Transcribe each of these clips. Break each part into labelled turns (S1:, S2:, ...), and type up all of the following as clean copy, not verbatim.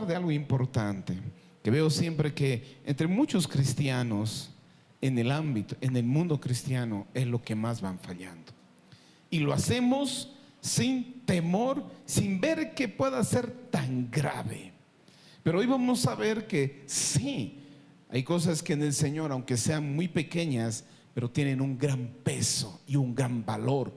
S1: hablar de algo importante, que veo siempre que entre muchos cristianos en el ámbito, en el mundo cristiano, es lo que más van fallando. Y lo hacemos sin temor, sin ver que pueda ser tan grave. Pero hoy vamos a ver que sí, hay cosas que en el Señor, aunque sean muy pequeñas, pero tienen un gran peso y un gran valor.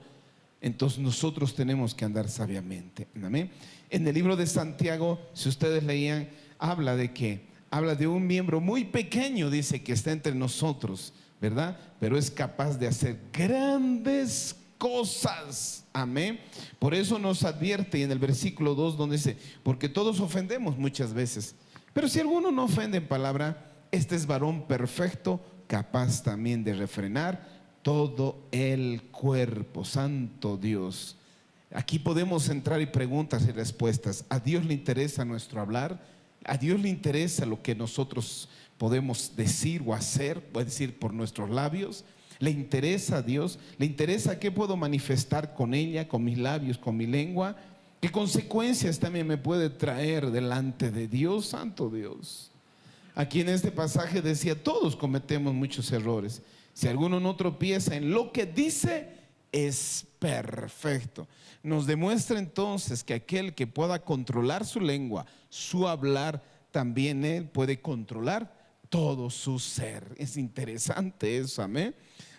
S1: Entonces nosotros tenemos que andar sabiamente. ¿Amén? En el libro de Santiago, si ustedes leían, habla de un miembro muy pequeño, dice, que está entre nosotros, ¿verdad? Pero es capaz de hacer grandes cosas. Amén. Por eso nos advierte en el versículo 2, donde dice: porque todos ofendemos muchas veces, pero si alguno no ofende en palabra, este es varón perfecto, capaz también de refrenar todo el cuerpo. Santo Dios. Aquí podemos entrar en preguntas y respuestas. ¿A Dios le interesa nuestro hablar? ¿A Dios le interesa lo que nosotros podemos decir o hacer, o decir por nuestros labios? ¿Le interesa a Dios? ¿Le interesa qué puedo manifestar con ella, con mis labios, con mi lengua? ¿Qué consecuencias también me puede traer delante de Dios? Santo Dios. Aquí en este pasaje decía: todos cometemos muchos errores. Si alguno no tropieza en lo que dice, es perfecto. Nos demuestra entonces que aquel que pueda controlar su lengua, su hablar, también él puede controlar todo su ser. Es interesante eso, amén.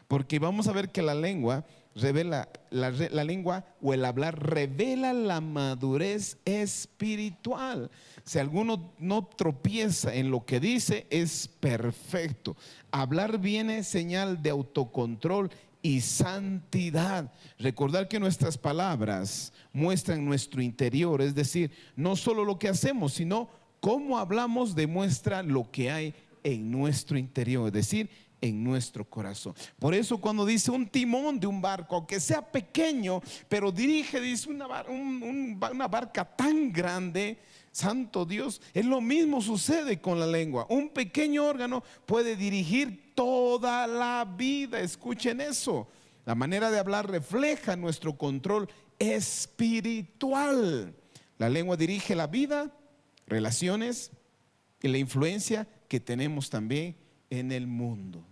S1: Porque vamos a ver que la lengua revela, la lengua o el hablar revela la madurez espiritual. Si alguno no tropieza en lo que dice, es perfecto. Hablar bien es señal de autocontrol y santidad. Recordar que nuestras palabras muestran nuestro interior, es decir, no solo lo que hacemos, sino cómo hablamos demuestra lo que hay en nuestro interior, es decir, en nuestro corazón. Por eso cuando dice un timón de un barco, aunque sea pequeño, pero dirige, dice una barca tan grande, santo Dios, es lo mismo sucede con la lengua. Un pequeño órgano puede dirigir toda la vida. Escuchen eso. La manera de hablar refleja nuestro control espiritual. La lengua dirige la vida, relaciones y la influencia que tenemos también en el mundo.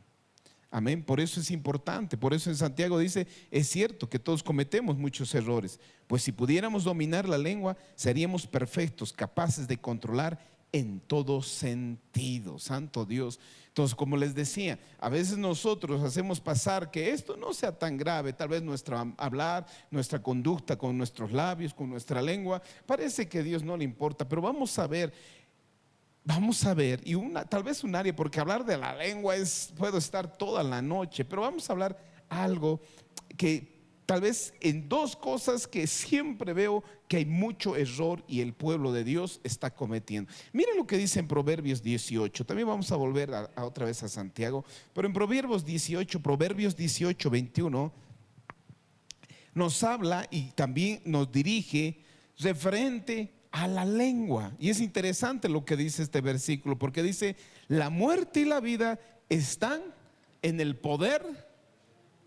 S1: Amén. Por eso es importante. Por eso en Santiago dice: es cierto que todos cometemos muchos errores, pues si pudiéramos dominar la lengua, seríamos perfectos, capaces de controlar en todo sentido. Santo Dios. Entonces, como les decía, a veces nosotros hacemos pasar que esto no sea tan grave. Tal vez nuestro hablar, nuestra conducta con nuestros labios, con nuestra lengua, parece que a Dios no le importa. Pero vamos a ver, y tal vez un área, porque hablar de la lengua puedo estar toda la noche, pero vamos a hablar algo que tal vez en dos cosas que siempre veo que hay mucho error y el pueblo de Dios está cometiendo. Miren lo que dice en Proverbios 18. También vamos a volver a otra vez a Santiago, pero en Proverbios 18, 21 nos habla y también nos dirige referente a la lengua. Y es interesante lo que dice este versículo, porque dice: la muerte y la vida están en el poder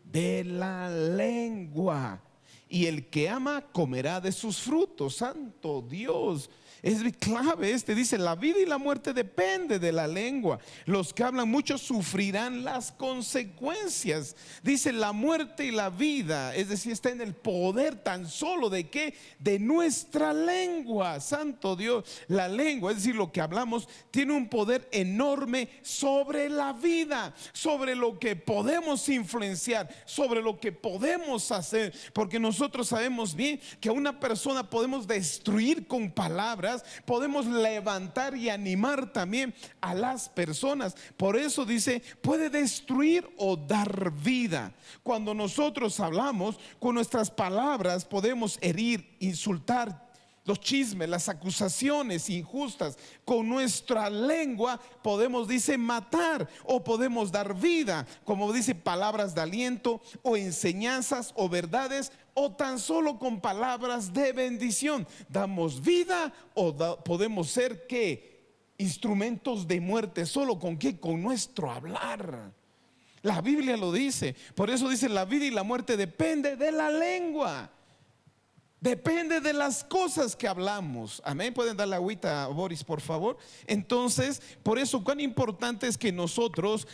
S1: de la lengua, y el que ama comerá de sus frutos. Santo Dios. Es clave dice: la vida y la muerte depende de la lengua. Los que hablan mucho sufrirán las consecuencias. Dice: la muerte y la vida, es decir, está en el poder tan solo de ¿qué? De nuestra lengua. Santo Dios. La lengua, es decir, lo que hablamos, tiene un poder enorme sobre la vida, sobre lo que podemos influenciar, sobre lo que podemos hacer. Porque nosotros sabemos bien que a una persona podemos destruir con palabras, podemos levantar y animar también a las personas. Por eso dice: puede destruir o dar vida. Cuando nosotros hablamos, con nuestras palabras podemos herir, insultar, los chismes, las acusaciones injustas. Con nuestra lengua podemos, dice, matar o podemos dar vida, como dice, palabras de aliento o enseñanzas o verdades, o tan solo con palabras de bendición. Damos vida o podemos ser ¿qué? Instrumentos de muerte. ¿Solo con qué? Con nuestro hablar. La Biblia lo dice. Por eso dice: la vida y la muerte depende de la lengua. Depende de las cosas que hablamos. Amén. Pueden dar la agüita a Boris, por favor. Entonces, por eso cuán importante es que nosotros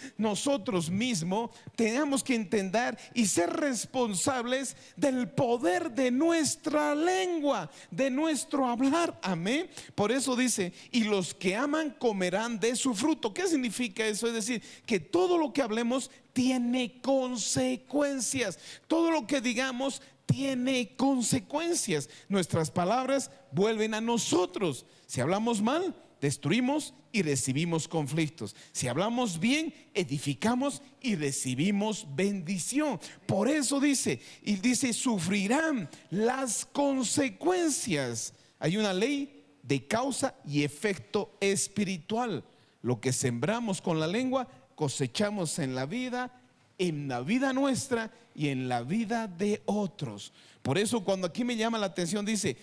S1: mismos tengamos que entender y ser responsables del poder de nuestra lengua, de nuestro hablar. Amén. Por eso dice, y los que aman comerán de su fruto. ¿Qué significa eso? Es decir, que todo lo que hablemos tiene consecuencias. Todo lo que digamos tiene consecuencias. Nuestras palabras vuelven a nosotros. Si hablamos mal, destruimos y recibimos conflictos. Si hablamos bien, edificamos y recibimos bendición. Por eso dice, y dice, sufrirán las consecuencias. Hay una ley de causa y efecto espiritual. Lo que sembramos con la lengua, cosechamos en la vida nuestra y en la vida de otros. Por eso cuando aquí me llama la atención dice,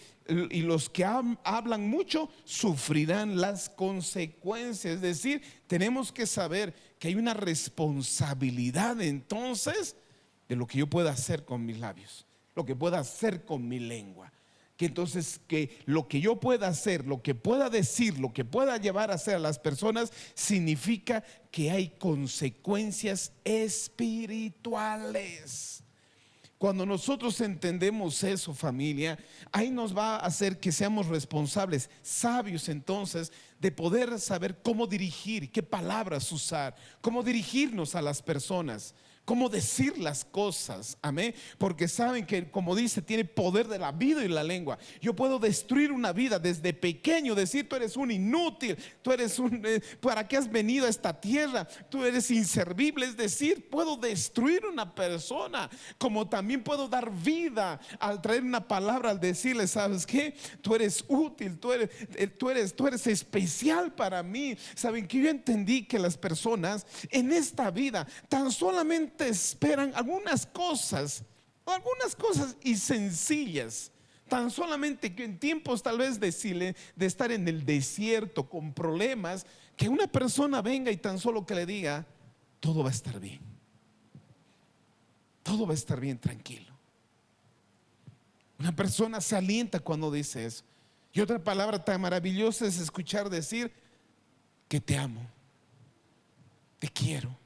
S1: y los que hablan mucho sufrirán las consecuencias. Es decir, tenemos que saber que hay una responsabilidad entonces de lo que yo pueda hacer con mis labios, lo que pueda hacer con mi lengua. Que entonces que lo que yo pueda hacer, lo que pueda decir, lo que pueda llevar a hacer a las personas, significa que hay consecuencias espirituales. Cuando nosotros entendemos eso, familia, ahí nos va a hacer que seamos responsables, sabios entonces, de poder saber cómo dirigir, qué palabras usar, cómo dirigirnos a las personas, cómo decir las cosas. Amén. Porque saben que, como dice, tiene poder de la vida y la lengua. Yo puedo destruir una vida desde pequeño, decir tú eres un inútil, tú eres ¿para qué has venido a esta tierra? Tú eres inservible. Es decir, puedo destruir una persona, como también puedo dar vida al traer una palabra, al decirle, ¿sabes qué? Tú eres útil, tú eres especial para mí. Saben que yo entendí que las personas en esta vida tan solamente esperan algunas cosas y sencillas, tan solamente que en tiempos tal vez de estar en el desierto con problemas, que una persona venga y tan solo que le diga, todo va a estar bien, todo va a estar bien, tranquilo. Una persona se alienta cuando dice eso. Y otra palabra tan maravillosa es escuchar decir que te amo, te quiero.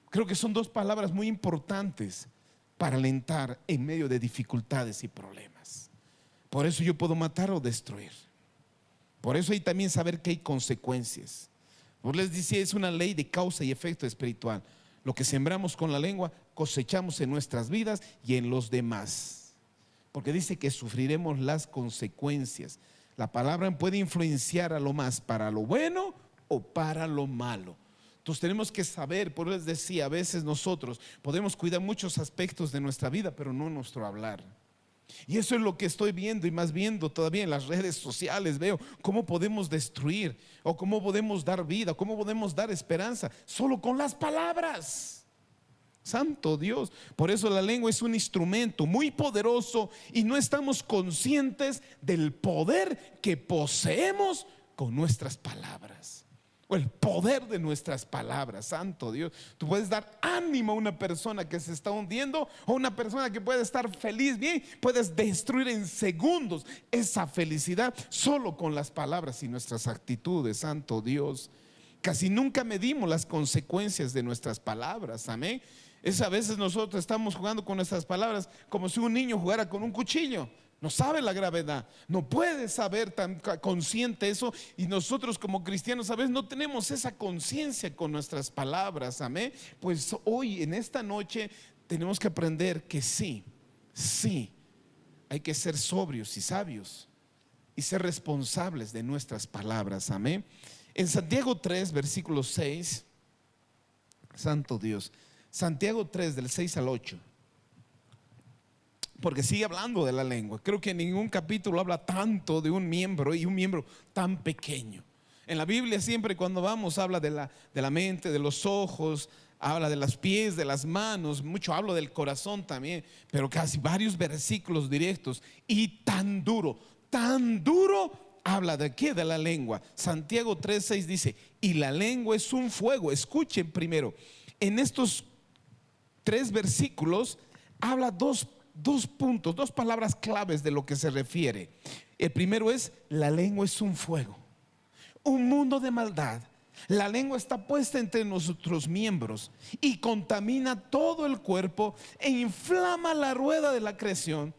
S1: Creo que son dos palabras muy importantes para alentar en medio de dificultades y problemas. Por eso yo puedo matar o destruir. Por eso hay también saber que hay consecuencias. Por les decía, es una ley de causa y efecto espiritual. Lo que sembramos con la lengua, cosechamos en nuestras vidas y en los demás. Porque dice que sufriremos las consecuencias. La palabra puede influenciar a lo más para lo bueno o para lo malo. Entonces tenemos que saber, por eso les decía, a veces nosotros podemos cuidar muchos aspectos de nuestra vida, pero no nuestro hablar. Y eso es lo que estoy viendo y más viendo todavía en las redes sociales. Veo cómo podemos destruir o cómo podemos dar vida, cómo podemos dar esperanza solo con las palabras. Santo Dios. Por eso la lengua es un instrumento muy poderoso y no estamos conscientes del poder que poseemos con nuestras palabras. O el poder de nuestras palabras. Santo Dios. Tú puedes dar ánimo a una persona que se está hundiendo, o una persona que puede estar feliz, bien. Puedes destruir en segundos esa felicidad solo con las palabras y nuestras actitudes. Santo Dios. Casi nunca medimos las consecuencias de nuestras palabras. Amén. Es a veces nosotros estamos jugando con nuestras palabras como si un niño jugara con un cuchillo. No sabe la gravedad, no puede saber tan consciente eso. Y nosotros como cristianos a veces no tenemos esa conciencia con nuestras palabras. Amén. Pues hoy en esta noche tenemos que aprender que sí, hay que ser sobrios y sabios y ser responsables de nuestras palabras. Amén. En Santiago 3 versículo 6, Santo Dios, Santiago 3 del 6 al 8, porque sigue hablando de la lengua. Creo que en ningún capítulo habla tanto de un miembro y un miembro tan pequeño. En la Biblia siempre cuando vamos habla de la mente, de los ojos, habla de los pies, de las manos, mucho hablo del corazón también, pero casi varios versículos directos. Y tan duro habla de qué, de la lengua. Santiago 3:6 dice, y la lengua es un fuego. Escuchen primero, en estos 3 versículos habla dos dos puntos, dos palabras claves de lo que se refiere. El primero es: la lengua es un fuego, un mundo de maldad. La lengua está puesta entre nuestros miembros y contamina todo el cuerpo e inflama la rueda de la creación,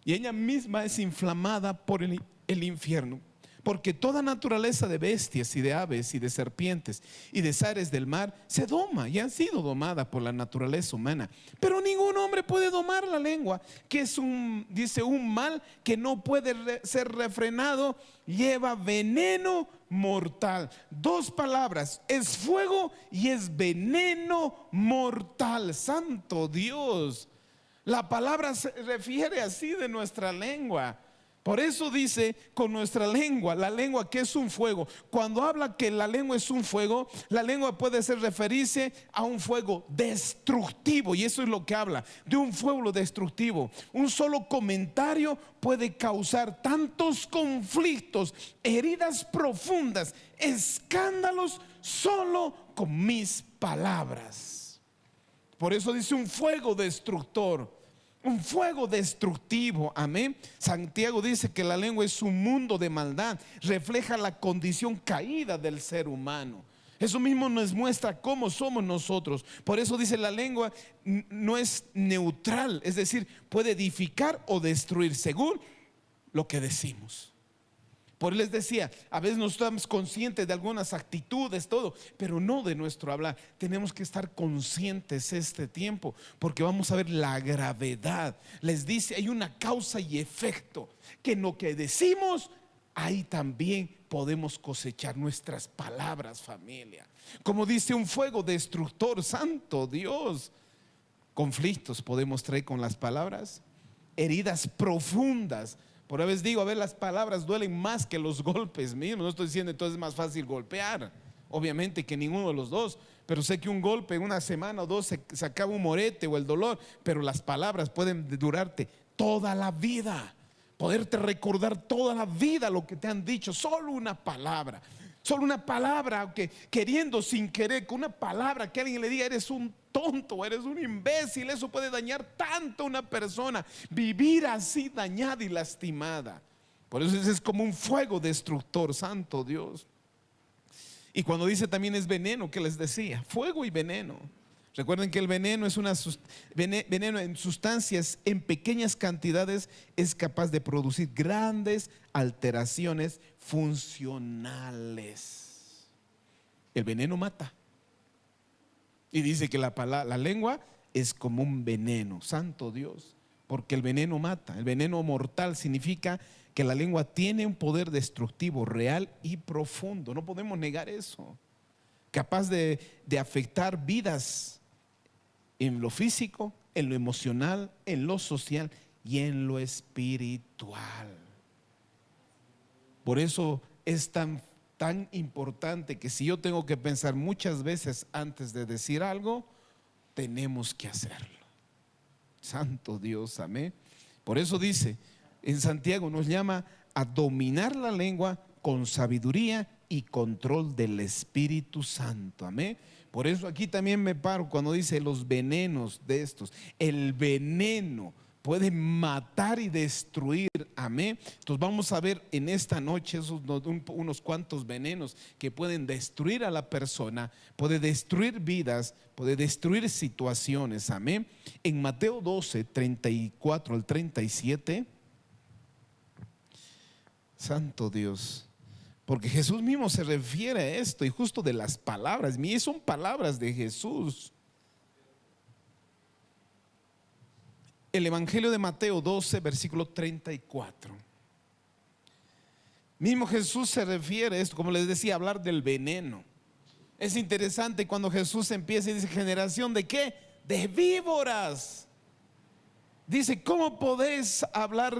S1: y ella misma es inflamada por el infierno. Porque toda naturaleza de bestias y de aves y de serpientes y de seres del mar se doma y han sido domadas por la naturaleza humana. Pero ningún hombre puede domar la lengua, que es dice, un mal que no puede ser refrenado, lleva veneno mortal. Dos palabras: es fuego y es veneno mortal. Santo Dios, la palabra se refiere así de nuestra lengua. Por eso dice, con nuestra lengua, la lengua que es un fuego. Cuando habla que la lengua es un fuego, la lengua puede referirse a un fuego destructivo, y eso es lo que habla, de un fuego destructivo. Un solo comentario puede causar tantos conflictos, heridas profundas, escándalos, solo con mis palabras. Por eso dice un fuego destructor, un fuego destructivo, amén. Santiago dice que la lengua es un mundo de maldad, refleja la condición caída del ser humano. Eso mismo nos muestra cómo somos nosotros. Por eso dice, la lengua no es neutral, es decir, puede edificar o destruir según lo que decimos. Por eso les decía, a veces no estamos conscientes de algunas actitudes, todo, pero no de nuestro hablar. Tenemos que estar conscientes este tiempo, porque vamos a ver la gravedad. Les dice, hay una causa y efecto, que en lo que decimos, ahí también podemos cosechar nuestras palabras, familia. Como dice, un fuego destructor. Santo Dios, conflictos podemos traer con las palabras, heridas profundas. Por a veces digo, las palabras duelen más que los golpes mismos. No estoy diciendo entonces es más fácil golpear, obviamente, que ninguno de los dos, pero sé que un golpe en una semana o dos se acaba un morete o el dolor, pero las palabras pueden durarte toda la vida, poderte recordar toda la vida lo que te han dicho. Solo una palabra, aunque queriendo, sin querer, con una palabra que alguien le diga, eres un tonto, eres un imbécil, eso puede dañar tanto a una persona, vivir así dañada y lastimada. Por eso es como un fuego destructor. Santo Dios. Y cuando dice también es veneno, que les decía, fuego y veneno. Recuerden que el veneno es veneno en sustancias en pequeñas cantidades, es capaz de producir grandes alteraciones funcionales. El veneno mata. Y dice que la lengua es como un veneno. Santo Dios, porque el veneno mata. El veneno mortal significa que la lengua tiene un poder destructivo real y profundo. No podemos negar eso. Capaz de afectar vidas en lo físico, en lo emocional, en lo social y en lo espiritual. Por eso es tan importante que si yo tengo que pensar muchas veces antes de decir algo, tenemos que hacerlo. Santo Dios, amén. Por eso dice, en Santiago nos llama a dominar la lengua con sabiduría y control del Espíritu Santo, amén. Por eso aquí también me paro cuando dice los venenos de estos. El veneno puede matar y destruir, amén. Entonces vamos a ver en esta noche unos cuantos venenos que pueden destruir a la persona, puede destruir vidas, puede destruir situaciones, amén. En Mateo 12, 34 al 37, Santo Dios, porque Jesús mismo se refiere a esto, y justo de las palabras, son palabras de Jesús. El Evangelio de Mateo 12, versículo 34. Mismo Jesús se refiere a esto, como les decía, hablar del veneno. Es interesante cuando Jesús empieza y dice, generación de ¿qué? De víboras. Dice, ¿cómo podéis hablar?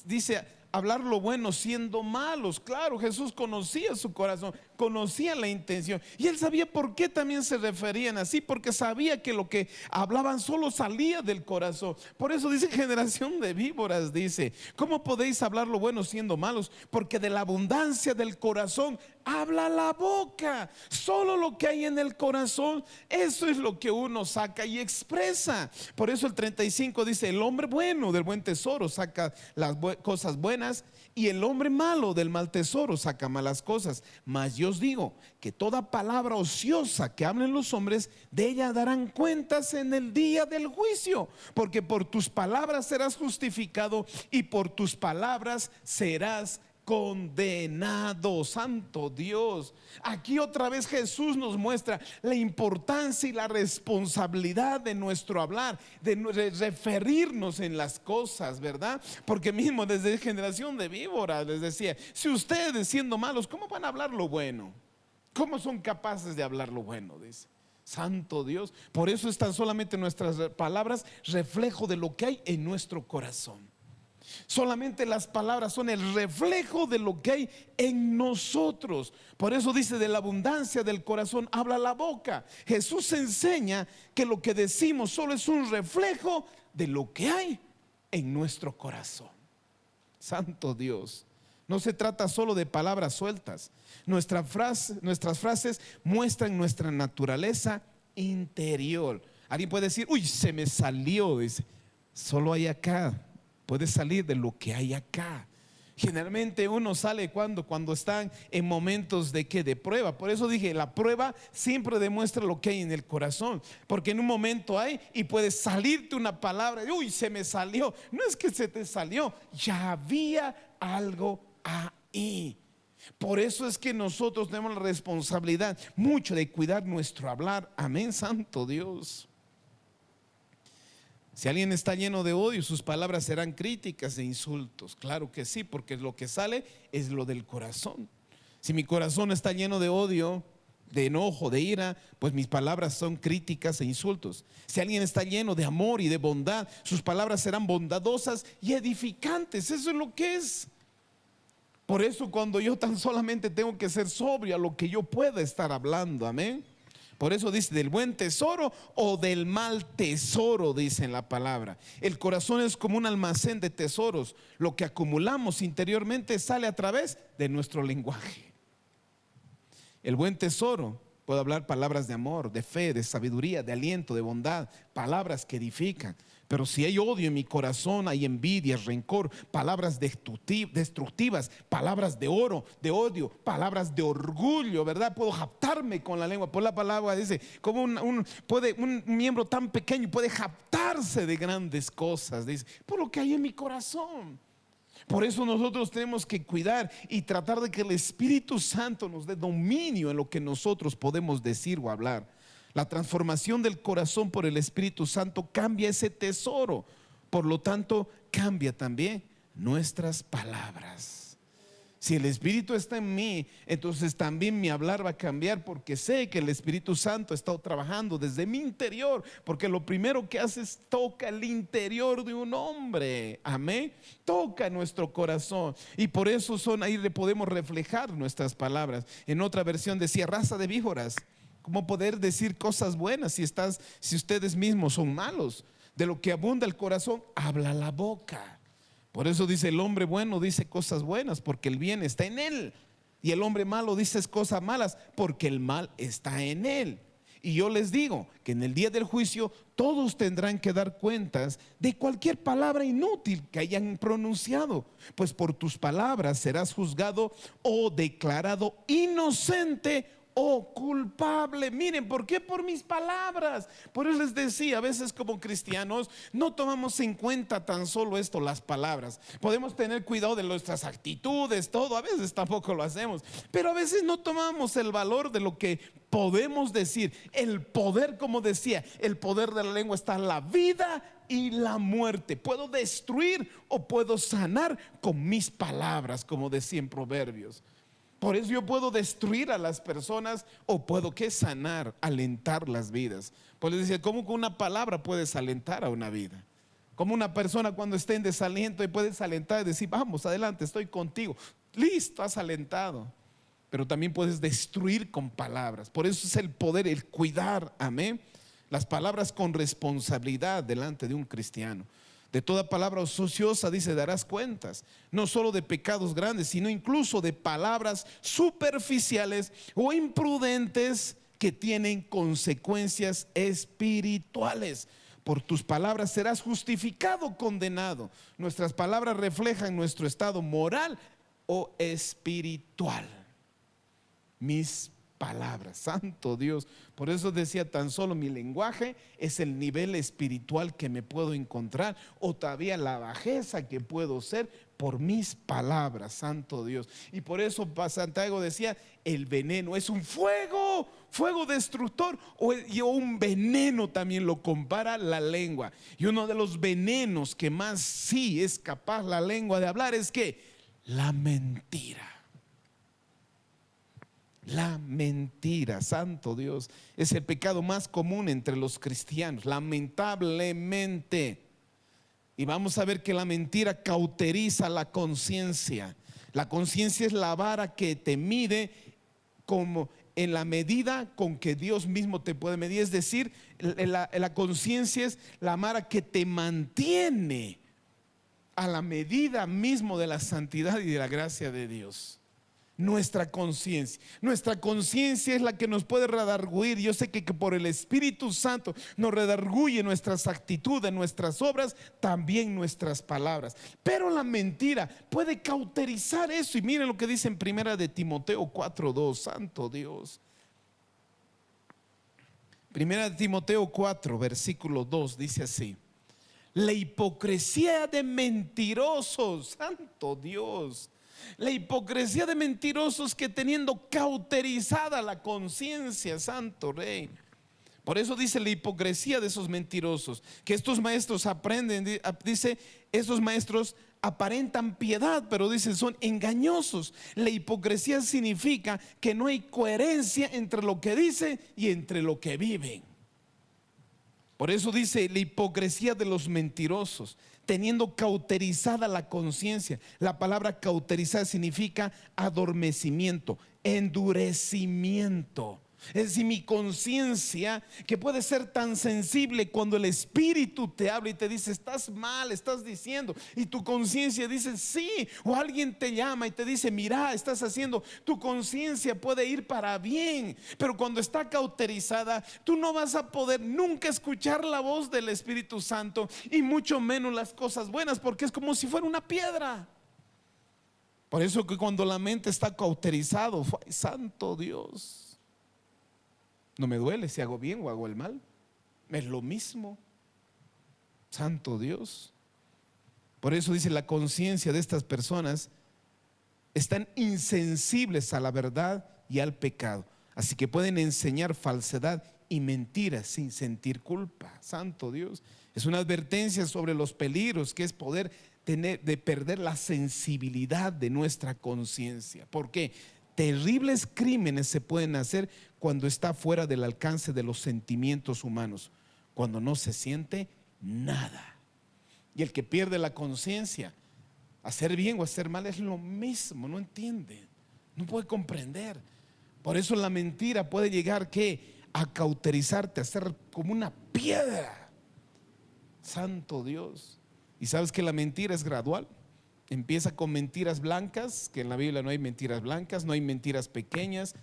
S1: Dice, hablar lo bueno siendo malos. Claro, Jesús conocía su corazón. conocía la intención. Y él sabía por qué también se referían así, porque sabía que lo que hablaban solo salía del corazón. Por eso dice generación de víboras, dice, ¿cómo podéis hablar lo bueno siendo malos? Porque de la abundancia del corazón habla la boca. Solo lo que hay en el corazón, eso es lo que uno saca y expresa. Por eso el 35 dice, el hombre bueno del buen tesoro saca las cosas buenas, y el hombre malo del mal tesoro saca malas cosas. Mas yo os digo que toda palabra ociosa que hablen los hombres, de ella darán cuentas en el día del juicio. Porque por tus palabras serás justificado y por tus palabras serás condenado. Santo Dios, aquí otra vez Jesús nos muestra la importancia y la responsabilidad de nuestro hablar, de referirnos en las cosas, ¿verdad? Porque mismo desde generación de víboras les decía, si ustedes siendo malos, ¿cómo van a hablar lo bueno? ¿Cómo son capaces de hablar lo bueno? Dice. Santo Dios, por eso están solamente nuestras palabras reflejo de lo que hay en nuestro corazón. Solamente las palabras son el reflejo de lo que hay en nosotros. Por eso dice, de la abundancia del corazón habla la boca. Jesús enseña que lo que decimos solo es un reflejo de lo que hay en nuestro corazón. Santo Dios, no se trata solo de palabras sueltas. Nuestras frases muestran nuestra naturaleza interior. Alguien puede decir, uy, se me salió, dice. Solo hay acá. Puede salir de lo que hay acá. Generalmente uno sale cuando están en momentos de prueba. Por eso dije, la prueba siempre demuestra lo que hay en el corazón. Porque en un momento hay y puede salirte una palabra, uy, se me salió. No es que se te salió, ya había algo ahí. Por eso es que nosotros tenemos la responsabilidad mucho de cuidar nuestro hablar. Amén, santo Dios. Si alguien está lleno de odio, sus palabras serán críticas e insultos. Claro que sí, porque lo que sale es lo del corazón. Si mi corazón está lleno de odio, de enojo, de ira, pues mis palabras son críticas e insultos. Si alguien está lleno de amor y de bondad, sus palabras serán bondadosas y edificantes. Eso es lo que es. Por eso cuando yo tan solamente tengo que ser sobrio a lo que yo pueda estar hablando, amén. Por eso dice, del buen tesoro o del mal tesoro, dice en la palabra. El corazón es como un almacén de tesoros. Lo que acumulamos interiormente sale a través de nuestro lenguaje. El buen tesoro puede hablar palabras de amor, de fe, de sabiduría, de aliento, de bondad, palabras que edifican. Pero si hay odio en mi corazón, hay envidia, rencor, palabras destructivas, palabras de odio, palabras de orgullo, ¿verdad? Puedo jactarme con la lengua. Por la palabra dice, como un miembro tan pequeño puede jactarse de grandes cosas, dice, por lo que hay en mi corazón. Por eso nosotros tenemos que cuidar y tratar de que el Espíritu Santo nos dé dominio en lo que nosotros podemos decir o hablar. La transformación del corazón por el Espíritu Santo cambia ese tesoro. Por lo tanto, cambia también nuestras palabras. Si el Espíritu está en mí, entonces también mi hablar va a cambiar, porque sé que el Espíritu Santo está trabajando desde mi interior. Porque lo primero que hace es toca el interior de un hombre. Amén. Toca nuestro corazón. Y por eso ahí podemos reflejar nuestras palabras. En otra versión decía, raza de víboras. ¿Cómo poder decir cosas buenas si ustedes mismos son malos? De lo que abunda el corazón, habla la boca. Por eso dice, el hombre bueno dice cosas buenas porque el bien está en él. Y el hombre malo dice cosas malas porque el mal está en él. Y yo les digo que en el día del juicio todos tendrán que dar cuentas de cualquier palabra inútil que hayan pronunciado. Pues por tus palabras serás juzgado o declarado inocente o culpable. Miren, ¿por qué? Por mis palabras. Por eso les decía, a veces como cristianos no tomamos en cuenta tan solo esto, las palabras. Podemos tener cuidado de nuestras actitudes, todo, a veces tampoco lo hacemos, pero a veces no tomamos el valor de lo que podemos decir. El poder, como decía, el poder de la lengua está en la vida y la muerte. Puedo destruir o puedo sanar con mis palabras, como decía en Proverbios. Por eso yo puedo destruir a las personas o puedo sanar, alentar las vidas. Pues les decía, ¿cómo con una palabra puedes alentar a una vida? Como una persona cuando esté en desaliento y puedes alentar y decir, vamos adelante, estoy contigo. Listo, has alentado. pero también puedes destruir con palabras. Por eso es el poder, el cuidar, amén, las palabras con responsabilidad delante de un cristiano. De toda palabra ociosa, dice, darás cuentas, no solo de pecados grandes, sino incluso de palabras superficiales o imprudentes que tienen consecuencias espirituales. Por tus palabras serás justificado o condenado. Nuestras palabras reflejan nuestro estado moral o espiritual. Mis palabras, santo Dios. Por eso decía, tan solo mi lenguaje es el nivel espiritual que me puedo encontrar, o todavía la bajeza que puedo ser por mis palabras, santo Dios. Y por eso Santiago decía, el veneno es un fuego destructor, o un veneno también lo compara la lengua. Y uno de los venenos que más sí es capaz la lengua de hablar es que la mentira. La mentira, santo Dios, es el pecado más común entre los cristianos, lamentablemente. Y vamos a ver que la mentira cauteriza la conciencia. La conciencia es la vara que te mide como en la medida con que Dios mismo te puede medir. Es decir, la conciencia es la vara que te mantiene a la medida mismo de la santidad y de la gracia de Dios. Nuestra conciencia es la que nos puede redarguir. Yo sé que por el Espíritu Santo nos redarguye nuestras actitudes, nuestras obras, también nuestras palabras. Pero la mentira puede cauterizar eso. Y miren lo que dice en 1 de Timoteo 4:2, santo Dios. 1 de Timoteo 4, versículo 2, dice así: la hipocresía de mentirosos, santo Dios. La hipocresía de mentirosos que teniendo cauterizada la conciencia, santo Rey. Por eso dice la hipocresía de esos mentirosos, que estos maestros aprenden, dice, estos maestros aparentan piedad, pero dice, son engañosos. La hipocresía significa que no hay coherencia entre lo que dicen y entre lo que viven. Por eso dice la hipocresía de los mentirosos, teniendo cauterizada la conciencia. La palabra cauterizar significa adormecimiento, endurecimiento. Es decir, mi conciencia, que puede ser tan sensible cuando el Espíritu te habla y te dice, estás mal, estás diciendo, y tu conciencia dice sí, o alguien te llama y te dice, mira, estás haciendo, tu conciencia puede ir para bien, pero cuando está cauterizada, tú no vas a poder nunca escuchar la voz del Espíritu Santo, y mucho menos las cosas buenas, porque es como si fuera una piedra. Por eso que cuando la mente está cauterizado, ¡ay, santo Dios! No me duele si hago bien o hago el mal, es lo mismo, santo Dios. Por eso dice, la conciencia de estas personas están insensibles a la verdad y al pecado, así que pueden enseñar falsedad y mentiras sin sentir culpa, santo Dios. Es una advertencia sobre los peligros que es poder tener, de perder la sensibilidad de nuestra conciencia. ¿Por qué? Terribles crímenes se pueden hacer cuando está fuera del alcance de los sentimientos humanos, cuando no se siente nada. Y el que pierde la conciencia, hacer bien o hacer mal es lo mismo, no entiende, no puede comprender. Por eso la mentira puede llegar a cauterizarte, a ser como una piedra. Santo Dios. Y sabes que la mentira es gradual. Empieza con mentiras blancas, que en la Biblia no hay mentiras blancas, no hay mentiras pequeñas,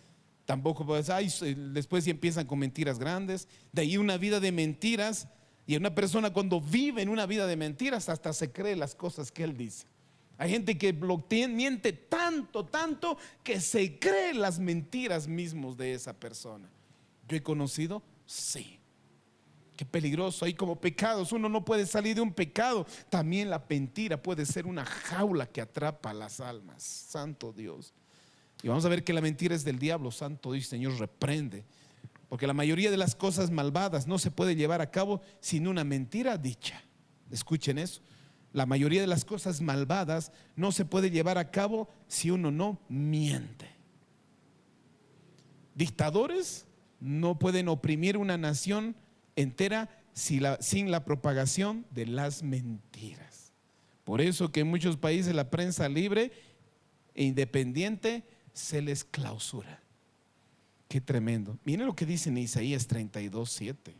S1: tampoco después ya empiezan con mentiras grandes. De ahí una vida de mentiras, y una persona cuando vive en una vida de mentiras hasta se cree las cosas que él dice. Hay gente que miente tanto que se cree las mentiras mismos de esa persona. ¿Yo he conocido? Sí. Qué peligroso. Hay como pecados, uno no puede salir de un pecado. También la mentira puede ser una jaula que atrapa a las almas, santo Dios. Y vamos a ver que la mentira es del diablo, santo Dios. Señor, reprende, porque la mayoría de las cosas malvadas no se puede llevar a cabo sin una mentira dicha. Escuchen eso. La mayoría de las cosas malvadas no se puede llevar a cabo si uno no miente. Dictadores no pueden oprimir una nación entera sin la propagación de las mentiras. Por eso que en muchos países la prensa libre e independiente se les clausura. Qué tremendo. Miren lo que dice en Isaías 32:7.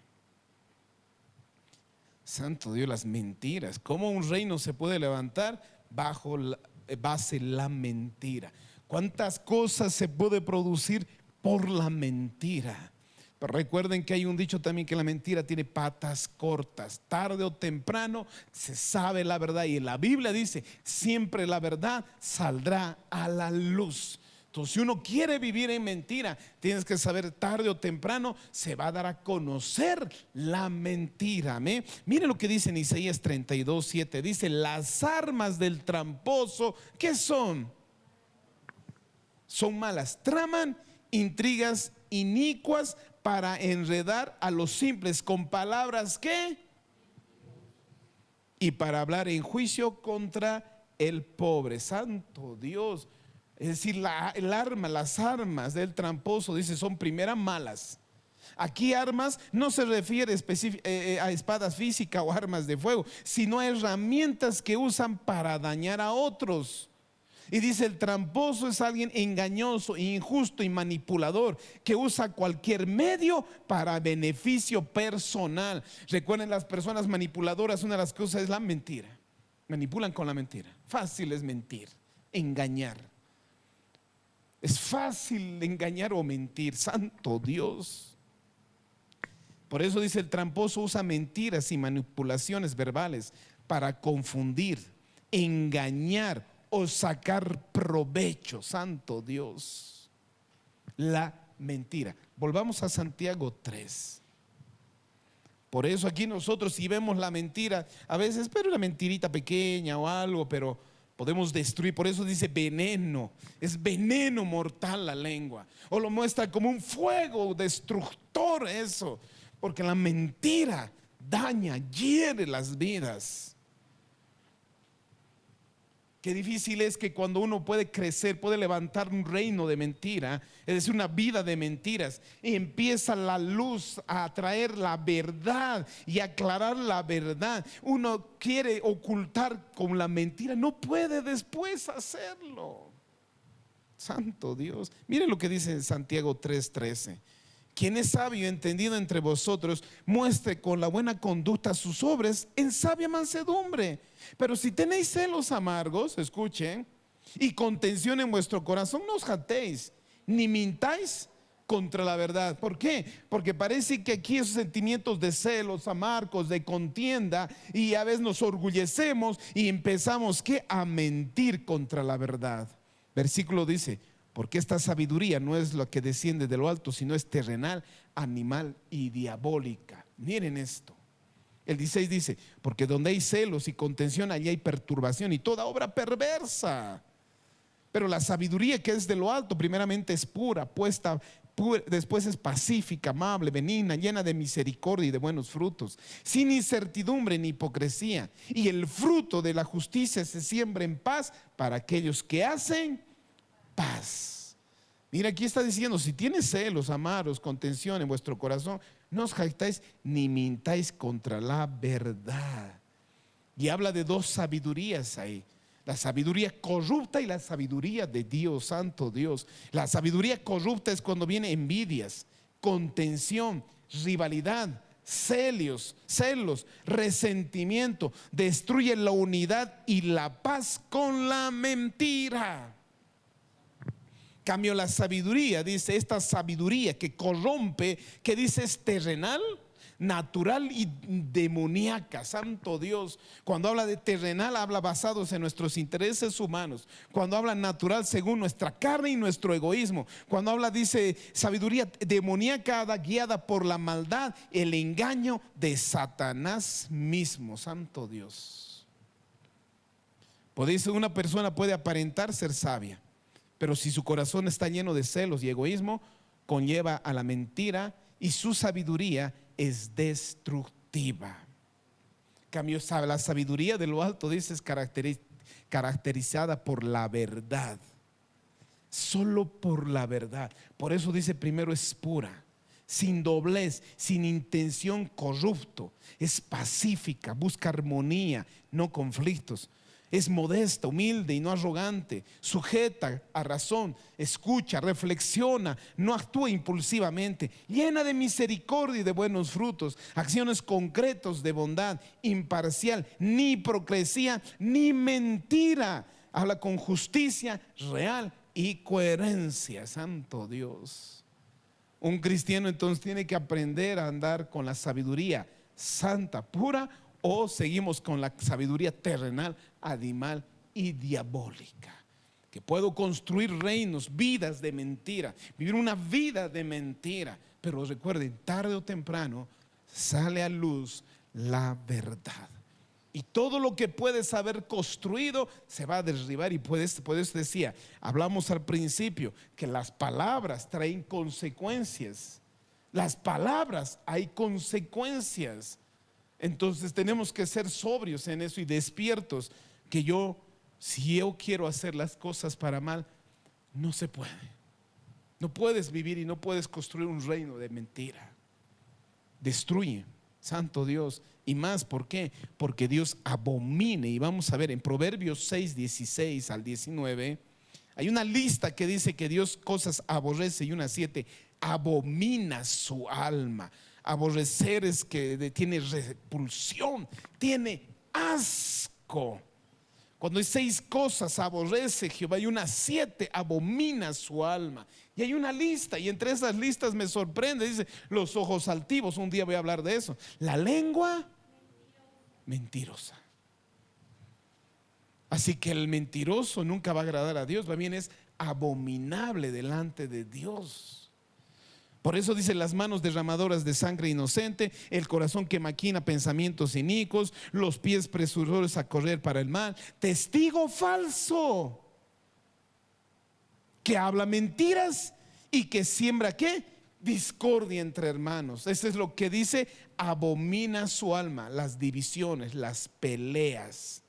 S1: Santo Dios, las mentiras. ¿Cómo un reino se puede levantar bajo la base la mentira? ¿Cuántas cosas se puede producir por la mentira? Pero recuerden que hay un dicho también, que la mentira tiene patas cortas. Tarde o temprano se sabe la verdad, y en la Biblia dice: siempre la verdad saldrá a la luz. Entonces, si uno quiere vivir en mentira, tienes que saber, tarde o temprano se va a dar a conocer la mentira. ¿Amén? Miren lo que dice en Isaías 32:7. Dice: las armas del tramposo, ¿qué son? Son malas, traman intrigas inicuas para enredar a los simples con palabras que, y para hablar en juicio contra el pobre. Santo Dios. Es decir, las armas del tramposo, dice, son primero malas. Aquí armas no se refiere a espadas físicas o armas de fuego, sino a herramientas que usan para dañar a otros. Y dice: el tramposo es alguien engañoso, injusto y manipulador, que usa cualquier medio para beneficio personal. Recuerden, las personas manipuladoras, una de las cosas es la mentira. Manipulan con la mentira. Fácil es mentir, engañar. Es fácil engañar o mentir. Santo Dios. Por eso dice: el tramposo usa mentiras y manipulaciones verbales para confundir, engañar o sacar provecho. Santo Dios. La mentira. Volvamos a Santiago 3. Por eso aquí nosotros, si vemos la mentira, a veces, pero una mentirita pequeña o algo, pero podemos destruir. Por eso dice veneno. Es veneno mortal la lengua. O lo muestra como un fuego destructor eso. Porque la mentira daña, hiere las vidas. Qué difícil es que cuando uno puede crecer, puede levantar un reino de mentira, es decir, una vida de mentiras, y empieza la luz a traer la verdad y aclarar la verdad. Uno quiere ocultar con la mentira, no puede después hacerlo. Santo Dios. Miren lo que dice en Santiago 3:13. Quien es sabio y entendido entre vosotros, muestre con la buena conducta sus obras en sabia mansedumbre. Pero si tenéis celos amargos, escuchen, y contención en vuestro corazón, no os jactéis, ni mintáis contra la verdad. ¿Por qué? Porque parece que aquí esos sentimientos de celos amargos, de contienda, y a veces nos orgullecemos y empezamos a mentir contra la verdad. Versículo dice: porque esta sabiduría no es la que desciende de lo alto, sino es terrenal, animal y diabólica. Miren esto. El 16 dice: porque donde hay celos y contención, allí hay perturbación y toda obra perversa. Pero la sabiduría que es de lo alto, primeramente es pura, después es pacífica, amable, benigna, llena de misericordia y de buenos frutos, sin incertidumbre ni hipocresía. Y el fruto de la justicia se siembra en paz para aquellos que hacen paz. Mira, aquí está diciendo: si tienes celos, amaros, contención en vuestro corazón, no os jactáis ni mintáis contra la verdad. Y habla de dos sabidurías ahí: la sabiduría corrupta y la sabiduría de Dios. Santo Dios. La sabiduría corrupta es cuando viene envidias, contención, rivalidad, celos, resentimiento, destruye la unidad y la paz con la mentira. Cambio, la sabiduría, dice, esta sabiduría que corrompe, que dice es terrenal, natural y demoníaca. Santo Dios. Cuando habla de terrenal, habla basados en nuestros intereses humanos. Cuando habla natural, según nuestra carne y nuestro egoísmo. Cuando habla, dice, sabiduría demoníaca, guiada por la maldad, el engaño de Satanás mismo. Santo Dios. Una persona puede aparentar ser sabia, pero si su corazón está lleno de celos y egoísmo, conlleva a la mentira, y su sabiduría es destructiva. Cambio, la sabiduría de lo alto, dice, es caracterizada por la verdad. Solo por la verdad. Por eso dice: primero es pura, sin doblez, sin intención corrupto, es pacífica, busca armonía, no conflictos. Es modesta, humilde y no arrogante, sujeta a razón, escucha, reflexiona, no actúa impulsivamente, llena de misericordia y de buenos frutos, acciones concretas de bondad, imparcial, ni hipocresía ni mentira. Habla con justicia real y coherencia. Santo Dios. Un cristiano entonces tiene que aprender a andar con la sabiduría santa, pura, o seguimos con la sabiduría terrenal, animal y diabólica. Que puedo construir reinos, vidas de mentira, vivir una vida de mentira. Pero recuerden, tarde o temprano sale a luz la verdad. Y todo lo que puedes haber construido se va a derribar. Y por eso decía, hablamos al principio, que las palabras traen consecuencias. Las palabras hay consecuencias. Entonces tenemos que ser sobrios en eso y despiertos. Que si yo quiero hacer las cosas para mal, no se puede. No puedes vivir y no puedes construir un reino de mentira. Destruye, santo Dios. Y más, ¿por qué? Porque Dios abomina. Y vamos a ver en Proverbios 6, 16 al 19, hay una lista que dice que Dios cosas aborrece, y una 7, abomina su alma. Aborrecer es que tiene repulsión, tiene asco. Cuando hay 6 cosas aborrece Jehová, y una 7 abomina su alma. Y hay una lista, y entre esas listas me sorprende, dice los ojos altivos. Un día voy a hablar de eso. La lengua mentirosa. Así que el mentiroso nunca va a agradar a Dios, más bien es abominable delante de Dios. Por eso dice: las manos derramadoras de sangre inocente, el corazón que maquina pensamientos inicuos, los pies presurosos a correr para el mal, testigo falso, que habla mentiras y que siembra ¿qué? Discordia entre hermanos. Eso es lo que dice: abomina su alma, las divisiones, las peleas.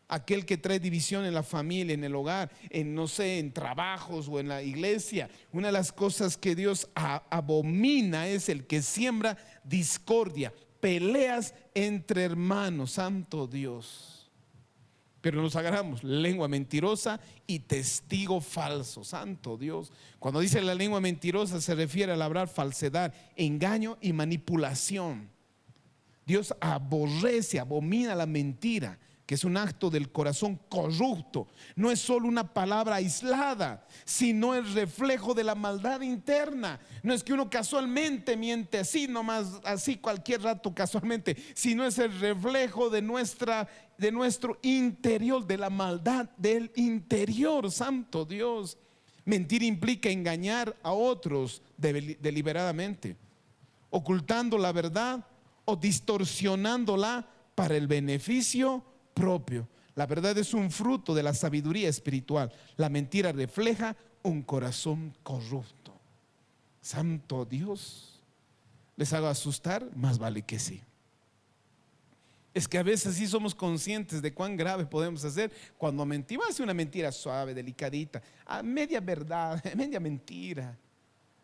S1: Aquel que trae división en la familia, en el hogar, en no sé, en trabajos o en la iglesia. Una de las cosas que Dios abomina es el que siembra discordia, peleas entre hermanos. Santo Dios. Pero nos agarramos lengua mentirosa y testigo falso. Santo Dios. Cuando dice la lengua mentirosa se refiere a labrar falsedad, engaño y manipulación. Dios aborrece, abomina la mentira, que es un acto del corazón corrupto. No es solo una palabra aislada, sino el reflejo de la maldad interna. No es que uno casualmente miente así, nomás así cualquier rato casualmente, sino es el reflejo de nuestro interior, de la maldad del interior. Santo Dios. Mentir implica engañar a otros deliberadamente, ocultando la verdad o distorsionándola para el beneficio propio. La verdad es un fruto de la sabiduría espiritual. La mentira refleja un corazón corrupto. Santo Dios. ¿Les hago asustar? Más vale que sí. Es que a veces sí somos conscientes de cuán grave podemos hacer cuando mentimos. Hace una mentira suave, delicadita, media verdad, media mentira,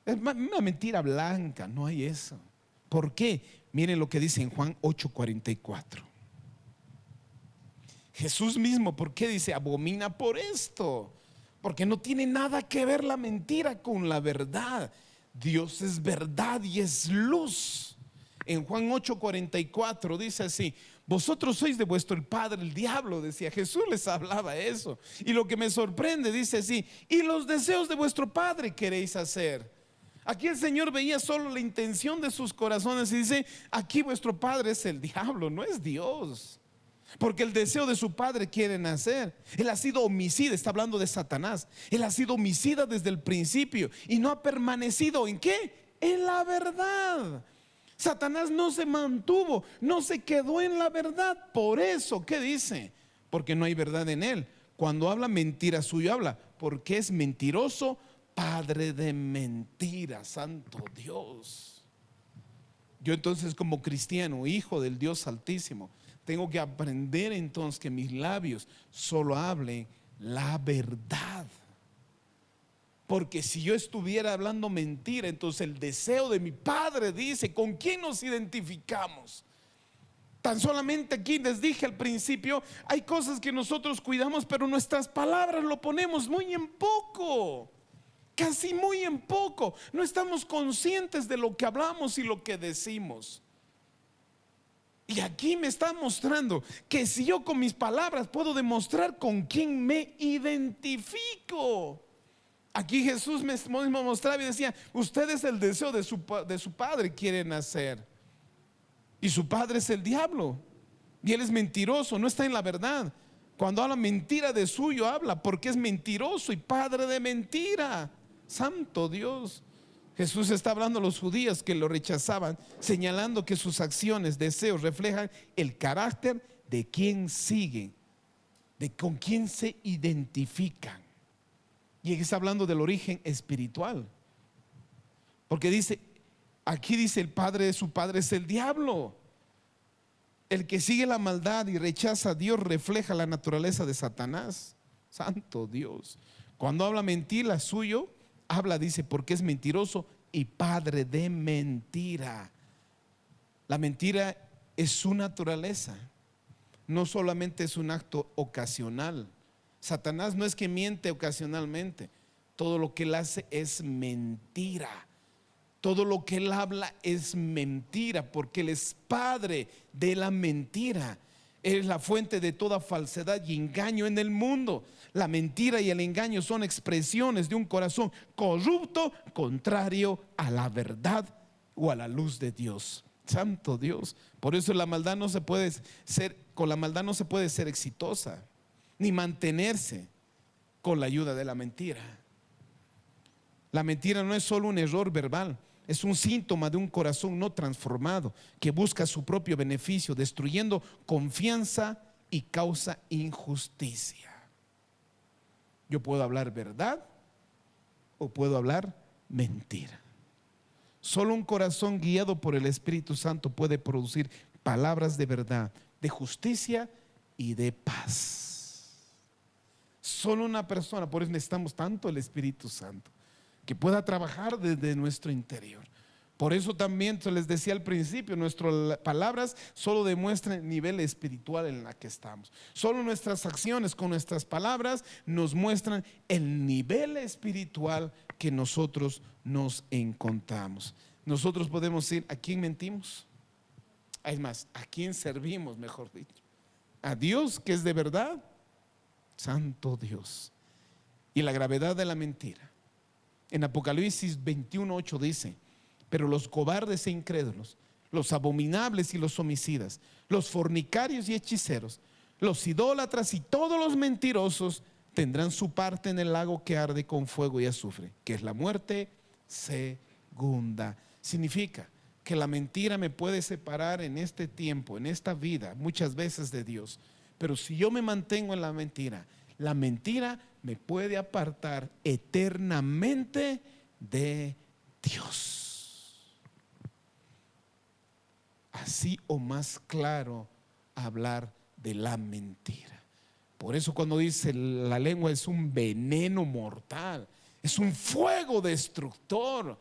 S1: una mentira blanca. No hay eso. ¿Por qué? Miren lo que dice en Juan 8:44. Jesús mismo, ¿por qué dice abomina por esto? Porque no tiene nada que ver la mentira con la verdad. Dios es verdad y es luz. En Juan 8:44 dice así: vosotros sois de vuestro padre el diablo. Decía Jesús, les hablaba eso. Y lo que me sorprende, dice así: y los deseos de vuestro padre queréis hacer. Aquí el Señor veía solo la intención de sus corazones y dice: aquí vuestro padre es el diablo, no es Dios. Porque el deseo de su padre quieren hacer. Él ha sido homicida, está hablando de Satanás. Él ha sido homicida desde el principio y no ha permanecido ¿en qué? En la verdad. Satanás no se mantuvo, no se quedó en la verdad. Por eso, ¿qué dice? Porque no hay verdad en él. Cuando habla mentira suyo habla, porque es mentiroso, padre de mentiras. Santo Dios. Yo entonces, como cristiano, hijo del Dios Altísimo, tengo que aprender entonces que mis labios solo hablen la verdad. Porque si yo estuviera hablando mentira, entonces el deseo de mi padre dice: ¿con quién nos identificamos? Tan solamente aquí les dije al principio, hay cosas que nosotros cuidamos, pero nuestras palabras lo ponemos muy en poco, casi muy en poco. No estamos conscientes de lo que hablamos y lo que decimos. Y aquí me está mostrando que si yo con mis palabras puedo demostrar con quién me identifico. Aquí Jesús mismo mostraba y decía: ustedes el deseo de su padre quieren hacer, y su padre es el diablo, y él es mentiroso, no está en la verdad. Cuando habla mentira de suyo habla, porque es mentiroso y padre de mentira. Santo Dios. Jesús está hablando a los judíos que lo rechazaban, señalando que sus acciones, deseos reflejan el carácter de quien siguen, de con quién se identifican. Y está hablando del origen espiritual, porque dice, aquí dice, el padre de su padre es el diablo. El que sigue la maldad y rechaza a Dios refleja la naturaleza de Satanás. Santo Dios. Cuando habla mentira suyo, habla, dice, porque es mentiroso y padre de mentira. La mentira es su naturaleza, no solamente es un acto ocasional. Satanás no es que miente ocasionalmente, todo lo que él hace es mentira. Todo lo que él habla es mentira, porque él es padre de la mentira. Él es la fuente de toda falsedad y engaño en el mundo. La mentira y el engaño son expresiones de un corazón corrupto, contrario a la verdad o a la luz de Dios. Santo Dios. Por eso la maldad no se puede ser, con la maldad no se puede ser exitosa, ni mantenerse con la ayuda de la mentira. La mentira no es solo un error verbal, es un síntoma de un corazón no transformado que busca su propio beneficio, destruyendo confianza y causa injusticia. Yo puedo hablar verdad o puedo hablar mentira. Solo un corazón guiado por el Espíritu Santo puede producir palabras de verdad, de justicia y de paz. Solo una persona, por eso necesitamos tanto el Espíritu Santo, que pueda trabajar desde nuestro interior. Por eso también se les decía al principio, nuestras palabras solo demuestran el nivel espiritual en el que estamos. Solo nuestras acciones con nuestras palabras nos muestran el nivel espiritual que nosotros nos encontramos. Nosotros podemos decir, ¿a quién mentimos? Es más, ¿a quién servimos, mejor dicho? ¿A Dios, que es de verdad? Santo Dios. Y la gravedad de la mentira. En Apocalipsis 21:8 dice: pero los cobardes e incrédulos, los abominables y los homicidas, los fornicarios y hechiceros, los idólatras y todos los mentirosos tendrán su parte en el lago que arde con fuego y azufre, que es la muerte segunda. Significa que la mentira me puede separar en este tiempo, en esta vida, muchas veces de Dios. Pero si yo me mantengo en la mentira me puede apartar eternamente de Dios. Así o más claro hablar de la mentira. Por eso cuando dice la lengua es un veneno mortal, es un fuego destructor,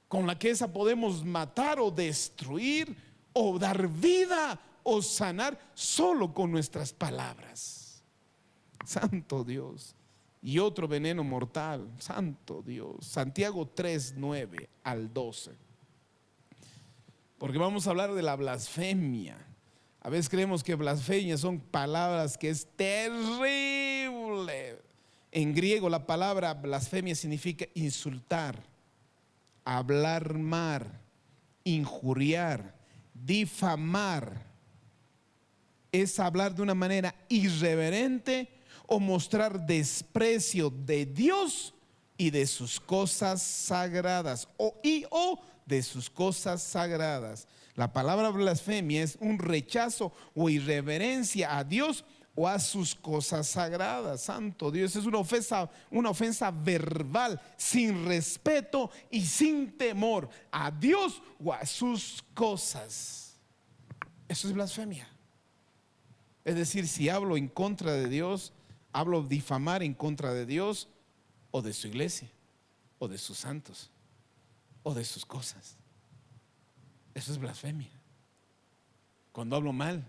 S1: con la que esa podemos matar o destruir o dar vida o sanar solo con nuestras palabras. Santo Dios. Y otro veneno mortal, santo Dios, Santiago 3:9 al 12. Porque vamos a hablar de la blasfemia. A veces creemos que blasfemia son palabras que es terrible. En griego la palabra blasfemia significa insultar, hablar mal, injuriar, difamar. Es hablar de una manera irreverente o mostrar desprecio de Dios y de sus cosas sagradas o de sus cosas sagradas. La palabra blasfemia es un rechazo o irreverencia a Dios o a sus cosas sagradas. Santo Dios, es una ofensa verbal, sin respeto y sin temor a Dios o a sus cosas. Eso es blasfemia. Es decir, si hablo en contra de Dios, hablo difamar en contra de Dios o de su iglesia o de sus santos o de sus cosas. Eso es blasfemia. cuando hablo mal.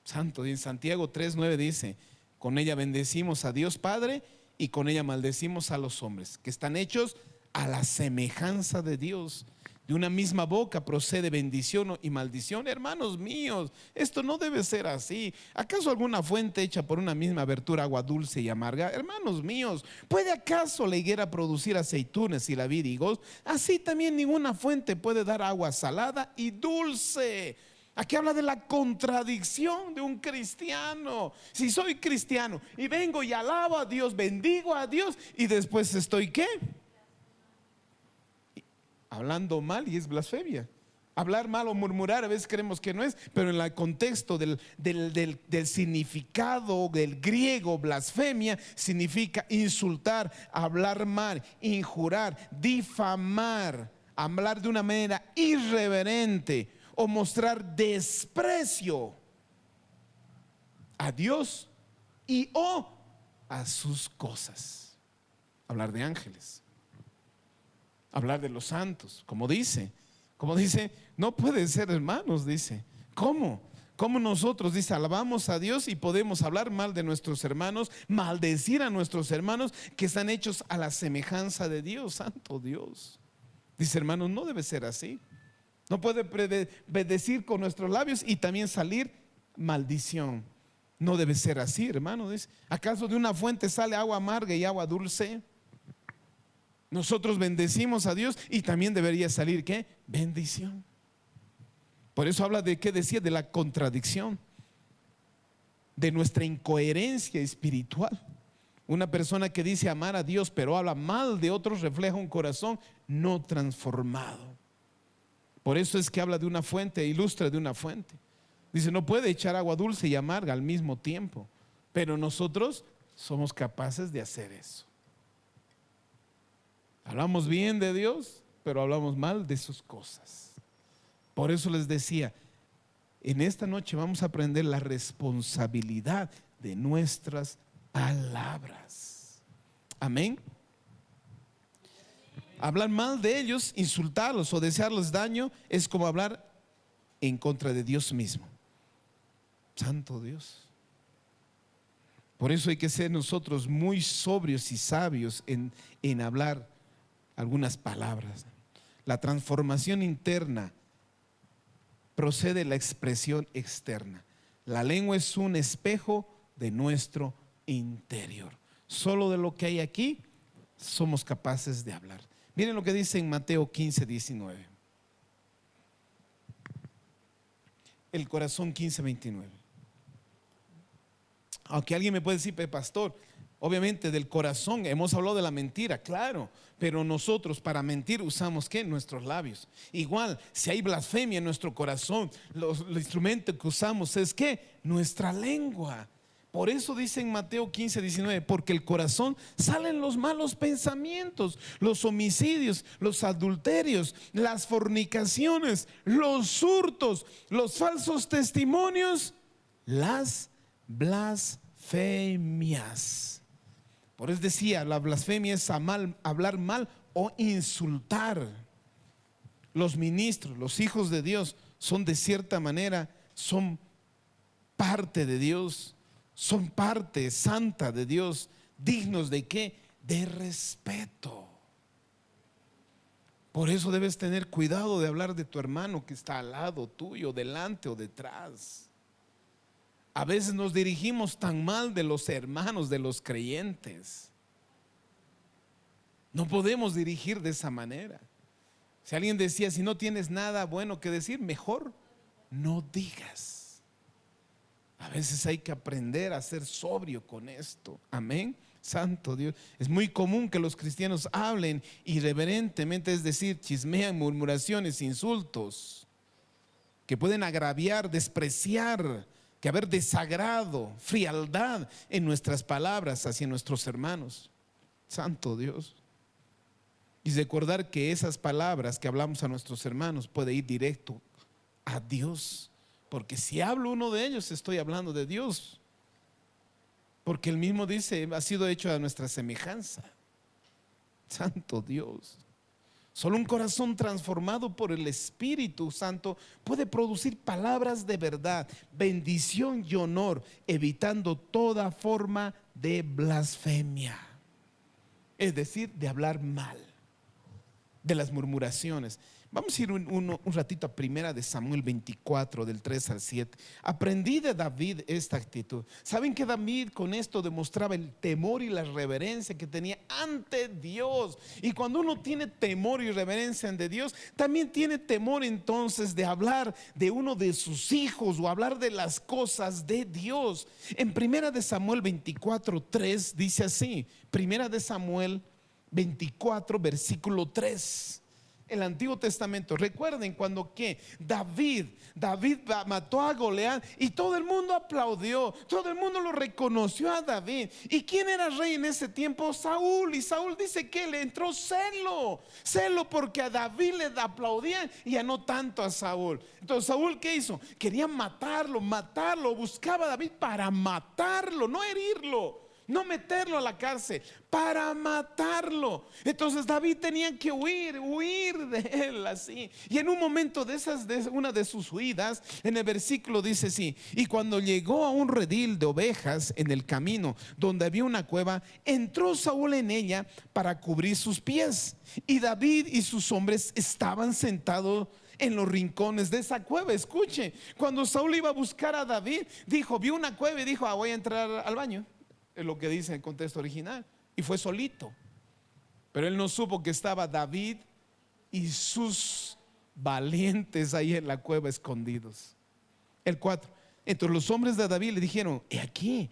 S1: Santo, en Santiago 3:9 dice: con ella bendecimos a Dios Padre y con ella maldecimos a los hombres, que están hechos a la semejanza de Dios. De una misma boca procede bendición y maldición. Hermanos míos, esto no debe ser así. ¿Acaso alguna fuente hecha por una misma abertura agua dulce y amarga? Hermanos míos, ¿puede acaso la higuera producir aceitunas y la vid higos? Así también ninguna fuente puede dar agua salada y dulce. Aquí habla de la contradicción de un cristiano. Si soy cristiano y vengo y alabo a Dios, bendigo a Dios, y después estoy ¿qué? Hablando mal, y es blasfemia. Hablar mal o murmurar a veces creemos que no es, pero en el contexto del significado del griego, blasfemia significa insultar, hablar mal, injurar, difamar, hablar de una manera irreverente o mostrar desprecio a Dios y o a sus cosas. Hablar de ángeles, hablar de los santos, como dice, no puede ser, hermanos, dice. ¿Cómo nosotros, dice, alabamos a Dios y podemos hablar mal de nuestros hermanos, maldecir a nuestros hermanos que están hechos a la semejanza de Dios? Santo Dios. Dice, hermanos, no debe ser así. No puede decir con nuestros labios y también salir maldición. No debe ser así, hermano. Dice, ¿acaso de una fuente sale agua amarga y agua dulce? Nosotros bendecimos a Dios y también debería salir ¿qué? Bendición. Por eso habla de, ¿qué decía? De la contradicción, de nuestra incoherencia espiritual. Una persona que dice amar a Dios pero habla mal de otros refleja un corazón no transformado. Por eso es que habla de una fuente, ilustra de una fuente. Dice, no puede echar agua dulce y amarga al mismo tiempo, pero nosotros somos capaces de hacer eso. Hablamos bien de Dios, pero hablamos mal de sus cosas. Por eso les decía, en esta noche vamos a aprender la responsabilidad de nuestras palabras. Amén. Hablar mal de ellos, insultarlos o desearles daño es como hablar en contra de Dios mismo. Santo Dios. Por eso hay que ser nosotros muy sobrios y sabios en hablar algunas palabras. La transformación interna procede de la expresión externa. La lengua es un espejo de nuestro interior. Solo de lo que hay aquí somos capaces de hablar. Miren lo que dice en Mateo 15:19. El corazón 15:29. Aunque alguien me puede decir, pastor, obviamente del corazón, hemos hablado de la mentira, claro, pero nosotros para mentir usamos ¿qué? Nuestros labios. Igual, si hay blasfemia en nuestro corazón, el instrumento que usamos es ¿qué? Nuestra lengua. Por eso dice en Mateo 15:19, porque el corazón salen los malos pensamientos, los homicidios, los adulterios, las fornicaciones, los hurtos, los falsos testimonios, las blasfemias. Por eso decía, la blasfemia es hablar mal o insultar. Los ministros, los hijos de Dios son de cierta manera, son parte de Dios, son parte santa de Dios, dignos de ¿qué? De respeto. Por eso debes tener cuidado de hablar de tu hermano que está al lado tuyo, delante o detrás. A veces nos dirigimos tan mal de los hermanos, de los creyentes. No podemos dirigir de esa manera. Si alguien decía, si no tienes nada bueno que decir, mejor no digas. A veces hay que aprender a ser sobrio con esto. Amén. Santo Dios. Es muy común que los cristianos hablen irreverentemente, es decir, chismean, murmuraciones, insultos, que pueden agraviar, despreciar, que haber desagrado, frialdad en nuestras palabras hacia nuestros hermanos. Santo Dios. Y recordar que esas palabras que hablamos a nuestros hermanos puede ir directo a Dios, porque si hablo uno de ellos estoy hablando de Dios, porque Él mismo dice, ha sido hecho a nuestra semejanza. Santo Dios. Solo un corazón transformado por el Espíritu Santo puede producir palabras de verdad, bendición y honor, evitando toda forma de blasfemia. Es decir, de hablar mal, de las murmuraciones. Vamos a ir un ratito a Primera de Samuel 24, del 3 al 7. Aprendí de David esta actitud. ¿Saben que David con esto demostraba el temor y la reverencia que tenía ante Dios? Y cuando uno tiene temor y reverencia ante Dios, también tiene temor entonces de hablar de uno de sus hijos o hablar de las cosas de Dios. En Primera de Samuel 24, 3 dice así. Primera de Samuel 24, versículo 3. El Antiguo Testamento. Recuerden cuando que David mató a Goliat y todo el mundo aplaudió, todo el mundo lo reconoció a David. ¿Y quién era rey en ese tiempo? Saúl. Y Saúl dice que le entró celo porque a David le aplaudían y ya no tanto a Saúl. Entonces Saúl, ¿qué hizo? Quería matarlo, buscaba a David para matarlo, no herirlo, no meterlo a la cárcel, para matarlo. Entonces David tenía que huir de él así. Y en un momento de una de sus huidas, en el versículo dice así: y cuando llegó a un redil de ovejas en el camino donde había una cueva, entró Saúl en ella para cubrir sus pies. Y David y sus hombres estaban sentados en los rincones de esa cueva. Escuche, cuando Saúl iba a buscar a David, vio una cueva y dijo: voy a entrar al baño. Es lo que dice en el contexto original. Y fue solito. Pero él no supo que estaba David y sus valientes ahí en la cueva escondidos. El 4. Entonces los hombres de David le dijeron: he aquí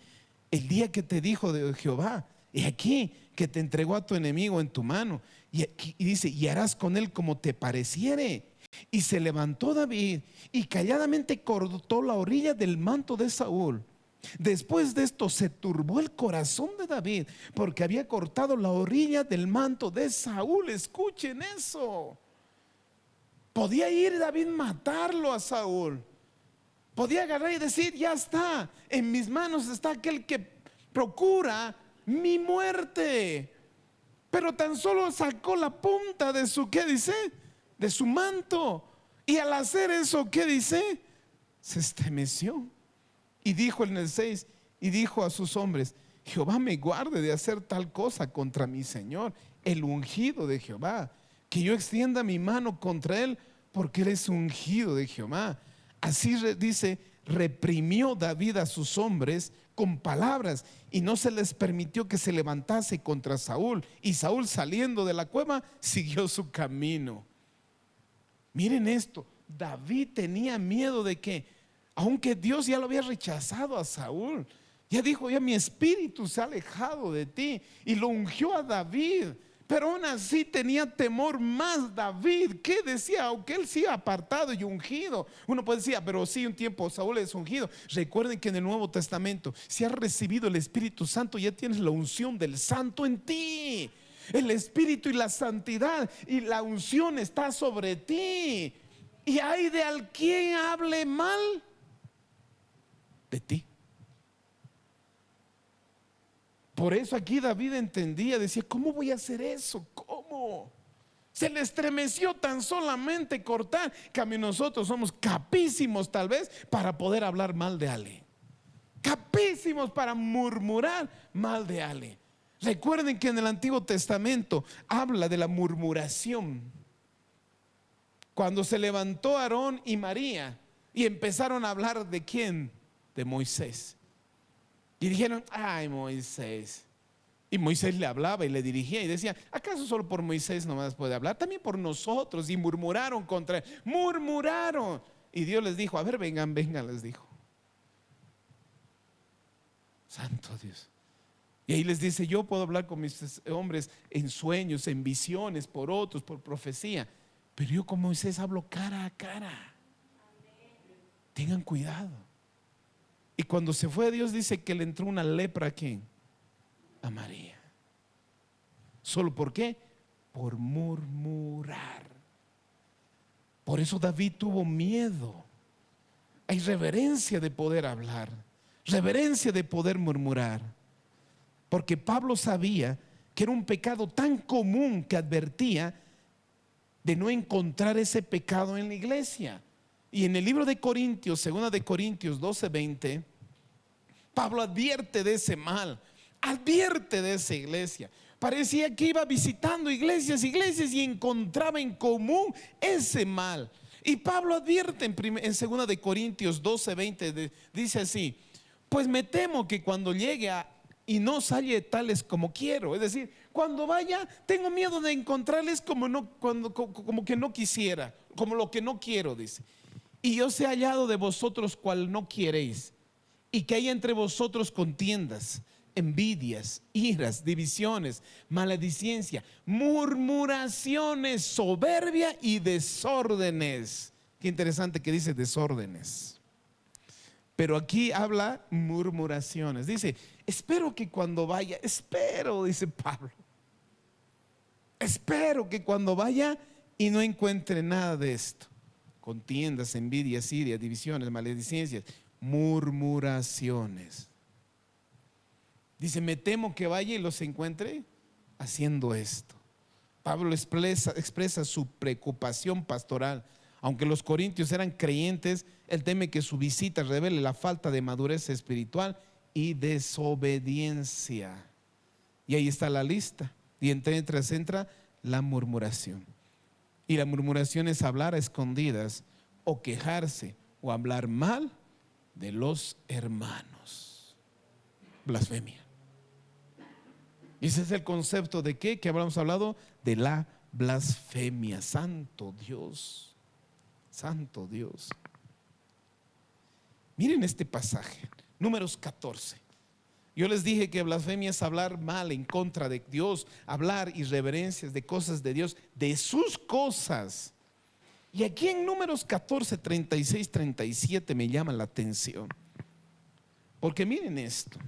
S1: el día que te dijo de Jehová, he aquí que te entregó a tu enemigo en tu mano. Y dice: y harás con él como te pareciere. Y se levantó David y calladamente cortó la orilla del manto de Saúl. Después de esto se turbó el corazón de David porque había cortado la orilla del manto de Saúl. Escuchen eso. Podía ir David matarlo a Saúl. Podía agarrar y decir: ya está, en mis manos está aquel que procura mi muerte. Pero tan solo sacó la punta de su, ¿qué dice? De su manto. Y al hacer eso, ¿qué dice? Se estremeció. Y dijo en el 6, y dijo a sus hombres: Jehová me guarde de hacer tal cosa contra mi Señor, el ungido de Jehová, que yo extienda mi mano contra él, porque él es ungido de Jehová. Así dice, reprimió David a sus hombres con palabras y no se les permitió que se levantase contra Saúl. Y Saúl, saliendo de la cueva, siguió su camino. Miren esto, David tenía miedo de que, aunque Dios ya lo había rechazado a Saúl, ya dijo: ya mi espíritu se ha alejado de ti, y lo ungió a David. Pero aún así tenía temor más David. ¿Qué decía? Aunque él sí apartado y ungido. Uno puede decir: pero sí, un tiempo Saúl es ungido. Recuerden que en el Nuevo Testamento, si has recibido el Espíritu Santo, ya tienes la unción del Santo en ti. El Espíritu y la santidad y la unción está sobre ti. Y hay de al quien hable mal de ti. Por eso aquí David entendía, decía: ¿cómo voy a hacer eso? ¿Cómo? Se le estremeció tan solamente cortar. Que nosotros somos capísimos tal vez para poder hablar mal de alguien, capísimos para murmurar mal de alguien. Recuerden que en el Antiguo Testamento habla de la murmuración. Cuando se levantó Aarón y María y empezaron a hablar de quién, de Moisés, y dijeron: ay, Moisés. Y Moisés le hablaba y le dirigía y decía: ¿acaso solo por Moisés nomás puede hablar? También por nosotros. Y murmuraron contra él, murmuraron. Y Dios les dijo: a ver, vengan, les dijo. Santo Dios. Y ahí les dice: yo puedo hablar con mis hombres en sueños, en visiones, por otros, por profecía, pero yo con Moisés hablo cara a cara. Tengan cuidado. Y cuando se fue, Dios dice que le entró una lepra. ¿A quién? A María. ¿Solo por qué? Por murmurar. Por eso David tuvo miedo. Hay reverencia de poder hablar, reverencia de poder murmurar. Porque Pablo sabía que era un pecado tan común que advertía de no encontrar ese pecado en la iglesia. Y en el libro de Corintios, 2 Corintios 12:20, Pablo advierte de ese mal, advierte de esa iglesia. Parecía que iba visitando iglesias y encontraba en común ese mal. Y Pablo advierte en 2 Corintios 12:20, dice así: pues me temo que cuando llegue y no sale tales como quiero, es decir, cuando vaya tengo miedo de encontrarles como que no quisiera, como lo que no quiero, dice. Y yo sé hallado de vosotros cual no queréis, y que hay entre vosotros contiendas, envidias, iras, divisiones, maledicencia, murmuraciones, soberbia y desórdenes. Qué interesante que dice desórdenes. Pero aquí habla murmuraciones. Dice, espero que cuando vaya, dice Pablo, espero que cuando vaya y no encuentre nada de esto: contiendas, envidias, ira, divisiones, maledicencias, murmuraciones. Dice, me temo que vaya y los encuentre haciendo esto. Pablo expresa su preocupación pastoral. Aunque los corintios eran creyentes, él teme que su visita revele la falta de madurez espiritual y desobediencia. Y ahí está la lista. Y entra la murmuración. Y la murmuración es hablar a escondidas, o quejarse, o hablar mal de los hermanos. Blasfemia. Y ese es el concepto de ¿qué? Que hablamos hablado de la blasfemia. Santo Dios. Santo Dios. Miren este pasaje, Números 14. Yo les dije que blasfemia es hablar mal en contra de Dios, hablar irreverencias de cosas de Dios, de sus cosas. Y aquí en Números 14, 36, 37 me llama la atención. Porque miren esto.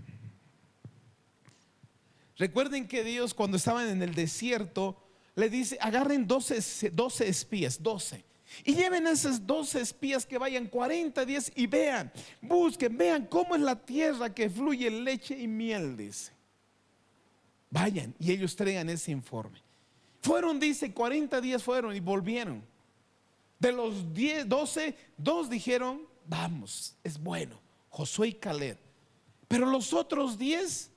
S1: Recuerden que Dios, cuando estaban en el desierto, le dice: agarren 12 espías, 12. Y lleven a esos 12 espías que vayan 40 días y vean, busquen, vean cómo es la tierra que fluye leche y miel, dice. Vayan y ellos traigan ese informe. Fueron, dice, 40 días fueron y volvieron. De los 12, 2 dijeron: vamos, es bueno, Josué y Caleb. Pero los otros 10,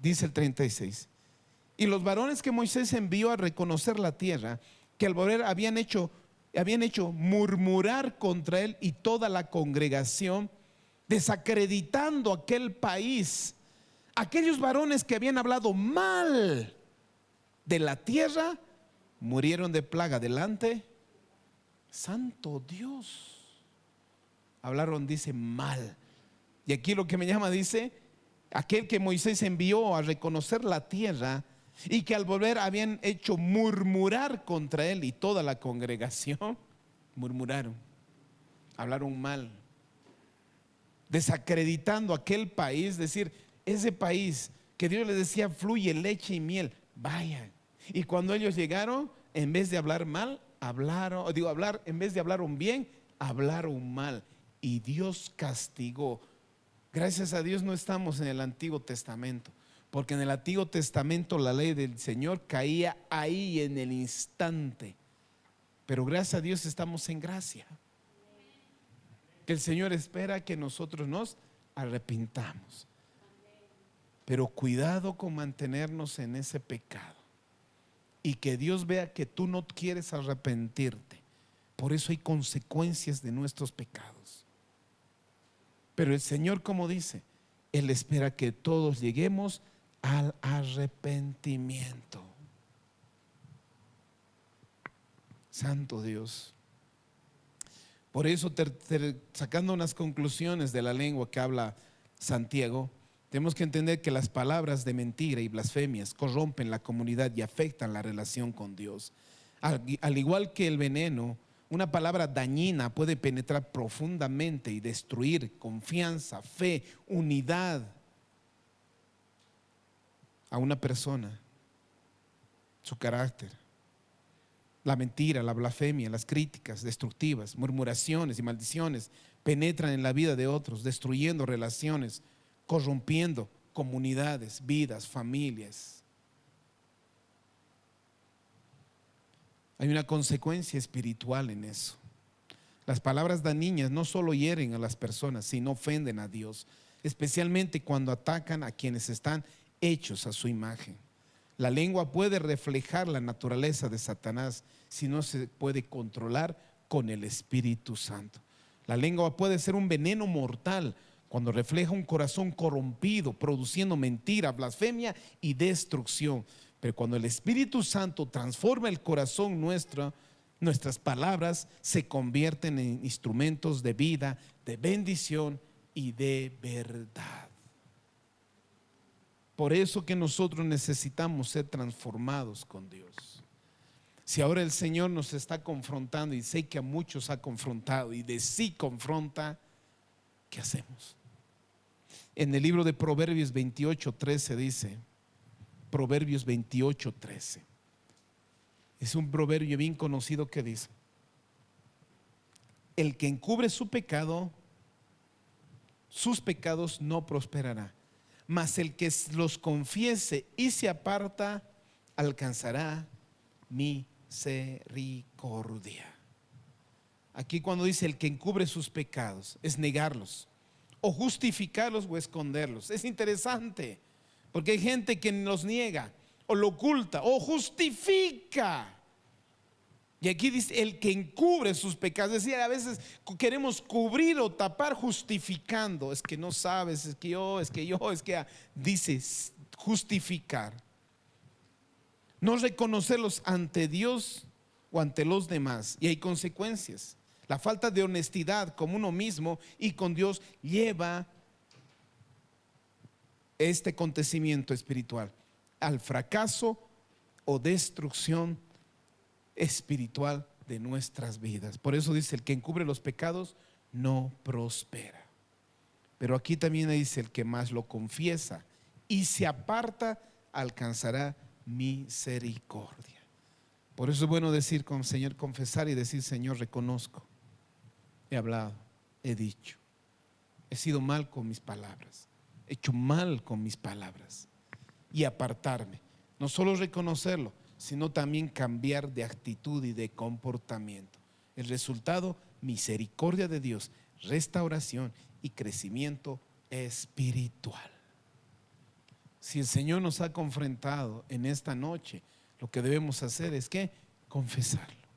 S1: dice el 36, y los varones que Moisés envió a reconocer la tierra, que al volver habían hecho murmurar contra él y toda la congregación, desacreditando aquel país. Aquellos varones que habían hablado mal de la tierra murieron de plaga delante. Santo Dios. Hablaron, dice, mal. Y aquí lo que me llama, dice, aquel que Moisés envió a reconocer la tierra, y que al volver habían hecho murmurar contra él y toda la congregación. Murmuraron, hablaron mal, desacreditando aquel país. Es decir, ese país que Dios les decía fluye leche y miel, vayan. Y cuando ellos llegaron, en vez de hablar mal, en vez de hablaron bien, hablaron mal. Y Dios castigó. Gracias a Dios no estamos en el Antiguo Testamento, porque en el Antiguo Testamento la ley del Señor caía ahí en el instante. Pero gracias a Dios estamos en gracia. Que el Señor espera que nosotros nos arrepintamos. Pero cuidado con mantenernos en ese pecado. Y que Dios vea que tú no quieres arrepentirte. Por eso hay consecuencias de nuestros pecados. Pero el Señor, como dice, Él espera que todos lleguemos al arrepentimiento. Santo Dios. Por eso, sacando unas conclusiones de la lengua que habla Santiago, tenemos que entender que las palabras de mentira y blasfemias corrompen la comunidad y afectan la relación con Dios. Al igual que el veneno, una palabra dañina puede penetrar profundamente y destruir confianza, fe, unidad a una persona, su carácter. La mentira, la blasfemia, las críticas destructivas, murmuraciones y maldiciones penetran en la vida de otros, destruyendo relaciones, corrompiendo comunidades, vidas, familias. Hay una consecuencia espiritual en eso. Las palabras dañinas no solo hieren a las personas, sino ofenden a Dios, especialmente cuando atacan a quienes están hechos a su imagen. La lengua puede reflejar la naturaleza de Satanás si no se puede controlar con el Espíritu Santo. La lengua puede ser un veneno mortal cuando refleja un corazón corrompido, produciendo mentira, blasfemia y destrucción. Pero cuando el Espíritu Santo transforma el corazón nuestro, nuestras palabras se convierten en instrumentos de vida, de bendición y de verdad. Por eso que nosotros necesitamos ser transformados con Dios. Si ahora el Señor nos está confrontando, y sé que a muchos ha confrontado y de sí confronta, ¿qué hacemos? En el libro de Proverbios 28:13 dice, Proverbios 28:13, es un proverbio bien conocido que dice: el que encubre su pecado, sus pecados no prosperará, mas el que los confiese y se aparta alcanzará misericordia. Aquí cuando dice el que encubre sus pecados, es negarlos, o justificarlos o esconderlos. Es interesante, porque hay gente que los niega, o lo oculta, o justifica. Y aquí dice el que encubre sus pecados. Es decir, a veces queremos cubrir o tapar justificando. Es que no sabes, es que yo, dice justificar. No reconocerlos ante Dios o ante los demás. Y hay consecuencias. La falta de honestidad con uno mismo y con Dios lleva este acontecimiento espiritual al fracaso o destrucción espiritual de nuestras vidas. Por eso dice: el que encubre los pecados no prospera. Pero aquí también dice: el que más lo confiesa y se aparta alcanzará misericordia. Por eso es bueno decir con Señor, confesar y decir: Señor, reconozco, he hablado, he dicho, he sido mal con mis palabras, he hecho mal con mis palabras, y apartarme. No solo reconocerlo, sino también cambiar de actitud y de comportamiento. El resultado: misericordia de Dios, restauración y crecimiento espiritual. Si el Señor nos ha confrontado en esta noche, lo que debemos hacer es que confesarlo.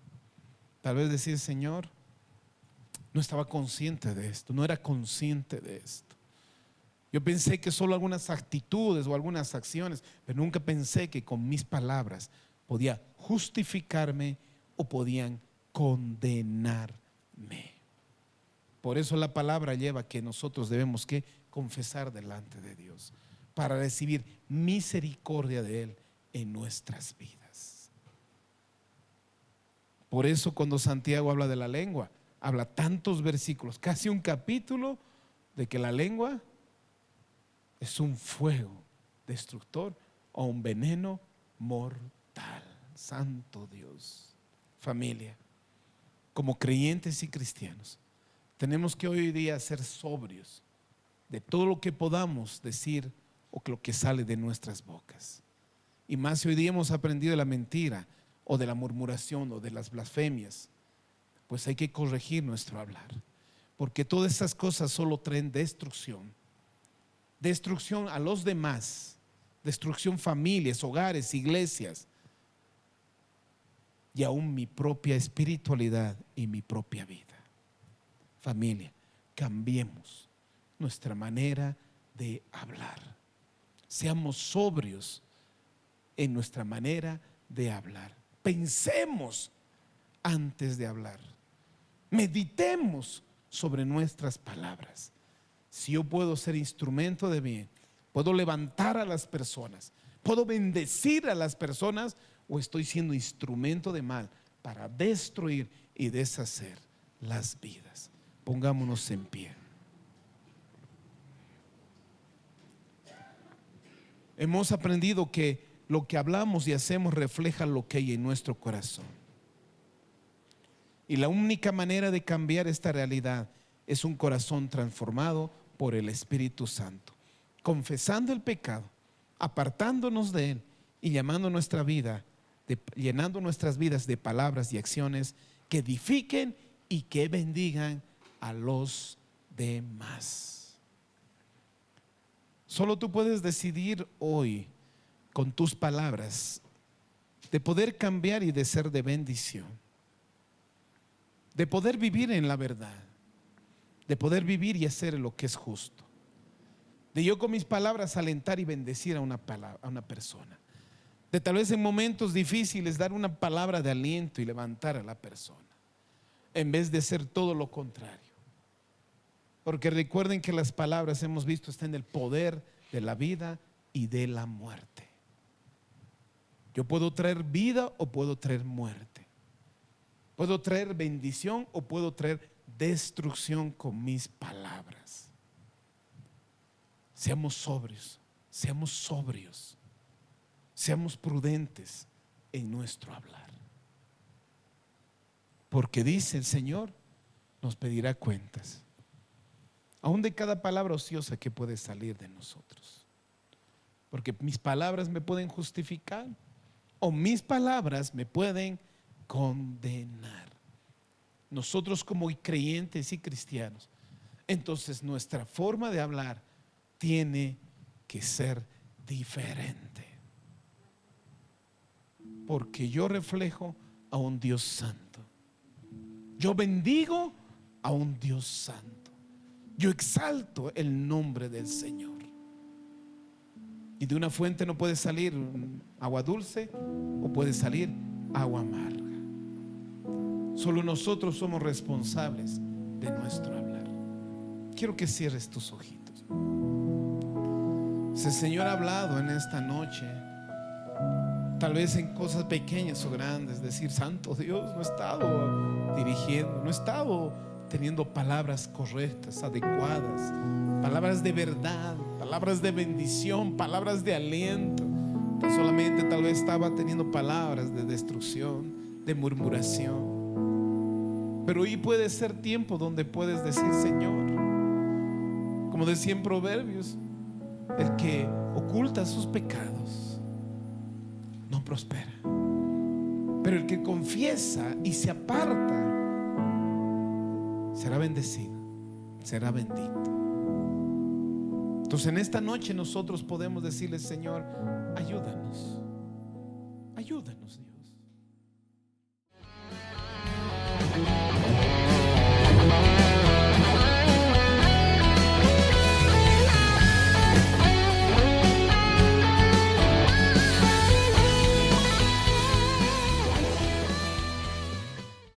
S1: Tal vez decir: Señor, no estaba consciente de esto, no era consciente de esto. Yo pensé que solo algunas actitudes o algunas acciones, pero nunca pensé que con mis palabras podía justificarme o podían condenarme. Por eso la palabra lleva que nosotros debemos que confesar delante de Dios para recibir misericordia de Él en nuestras vidas. Por eso cuando Santiago habla de la lengua, habla tantos versículos, casi un capítulo, de que la lengua es un fuego destructor o un veneno mortal. Santo Dios. Familia, como creyentes y cristianos, tenemos que hoy día ser sobrios de todo lo que podamos decir o lo que sale de nuestras bocas. Y más si hoy día hemos aprendido de la mentira o de la murmuración o de las blasfemias, pues hay que corregir nuestro hablar, porque todas esas cosas solo traen destrucción. Destrucción a los demás, destrucción familias, hogares, iglesias, y aún mi propia espiritualidad y mi propia vida. Familia, cambiemos nuestra manera de hablar. Seamos sobrios en nuestra manera de hablar. Pensemos antes de hablar. Meditemos sobre nuestras palabras. Si yo puedo ser instrumento de bien, puedo levantar a las personas, puedo bendecir a las personas, o estoy siendo instrumento de mal para destruir y deshacer las vidas. Pongámonos en pie. Hemos aprendido que lo que hablamos y hacemos refleja lo que hay en nuestro corazón. Y la única manera de cambiar esta realidad es un corazón transformado por el Espíritu Santo, confesando el pecado, apartándonos de él y llamando nuestra vida llenando nuestras vidas de palabras y acciones que edifiquen y que bendigan a los demás. Solo tú puedes decidir hoy con tus palabras de poder cambiar y de ser de bendición, de poder vivir en la verdad, de poder vivir y hacer lo que es justo, de yo con mis palabras alentar y bendecir a una persona, de tal vez en momentos difíciles dar una palabra de aliento y levantar a la persona, en vez de ser todo lo contrario. Porque recuerden que las palabras, hemos visto, están en el poder de la vida y de la muerte. Yo puedo traer vida o puedo traer muerte. Puedo traer bendición o puedo traer destrucción con mis palabras. Seamos sobrios, seamos prudentes en nuestro hablar. Porque dice el Señor, nos pedirá cuentas, aún de cada palabra ociosa que puede salir de nosotros. Porque mis palabras me pueden justificar o mis palabras me pueden condenar. Nosotros como creyentes y cristianos, entonces nuestra forma de hablar tiene que ser diferente. Porque yo reflejo a un Dios santo. Yo bendigo a un Dios santo. Yo exalto el nombre del Señor. Y de una fuente no puede salir agua dulce o puede salir agua amarga. Solo nosotros somos responsables de nuestro hablar. Quiero que cierres tus ojitos. Si el Señor ha hablado en esta noche, tal vez en cosas pequeñas o grandes, decir: santo Dios, no he estado dirigiendo, no he estado teniendo palabras correctas, adecuadas, palabras de verdad, palabras de bendición, palabras de aliento. Tan solamente tal vez estaba teniendo palabras de destrucción, de murmuración. Pero hoy puede ser tiempo donde puedes decir: Señor, como decía en Proverbios, el que oculta sus pecados no prospera, pero el que confiesa y se aparta será bendecido, será bendito. Entonces en esta noche nosotros podemos decirle: Señor, ayúdanos, ayúdanos.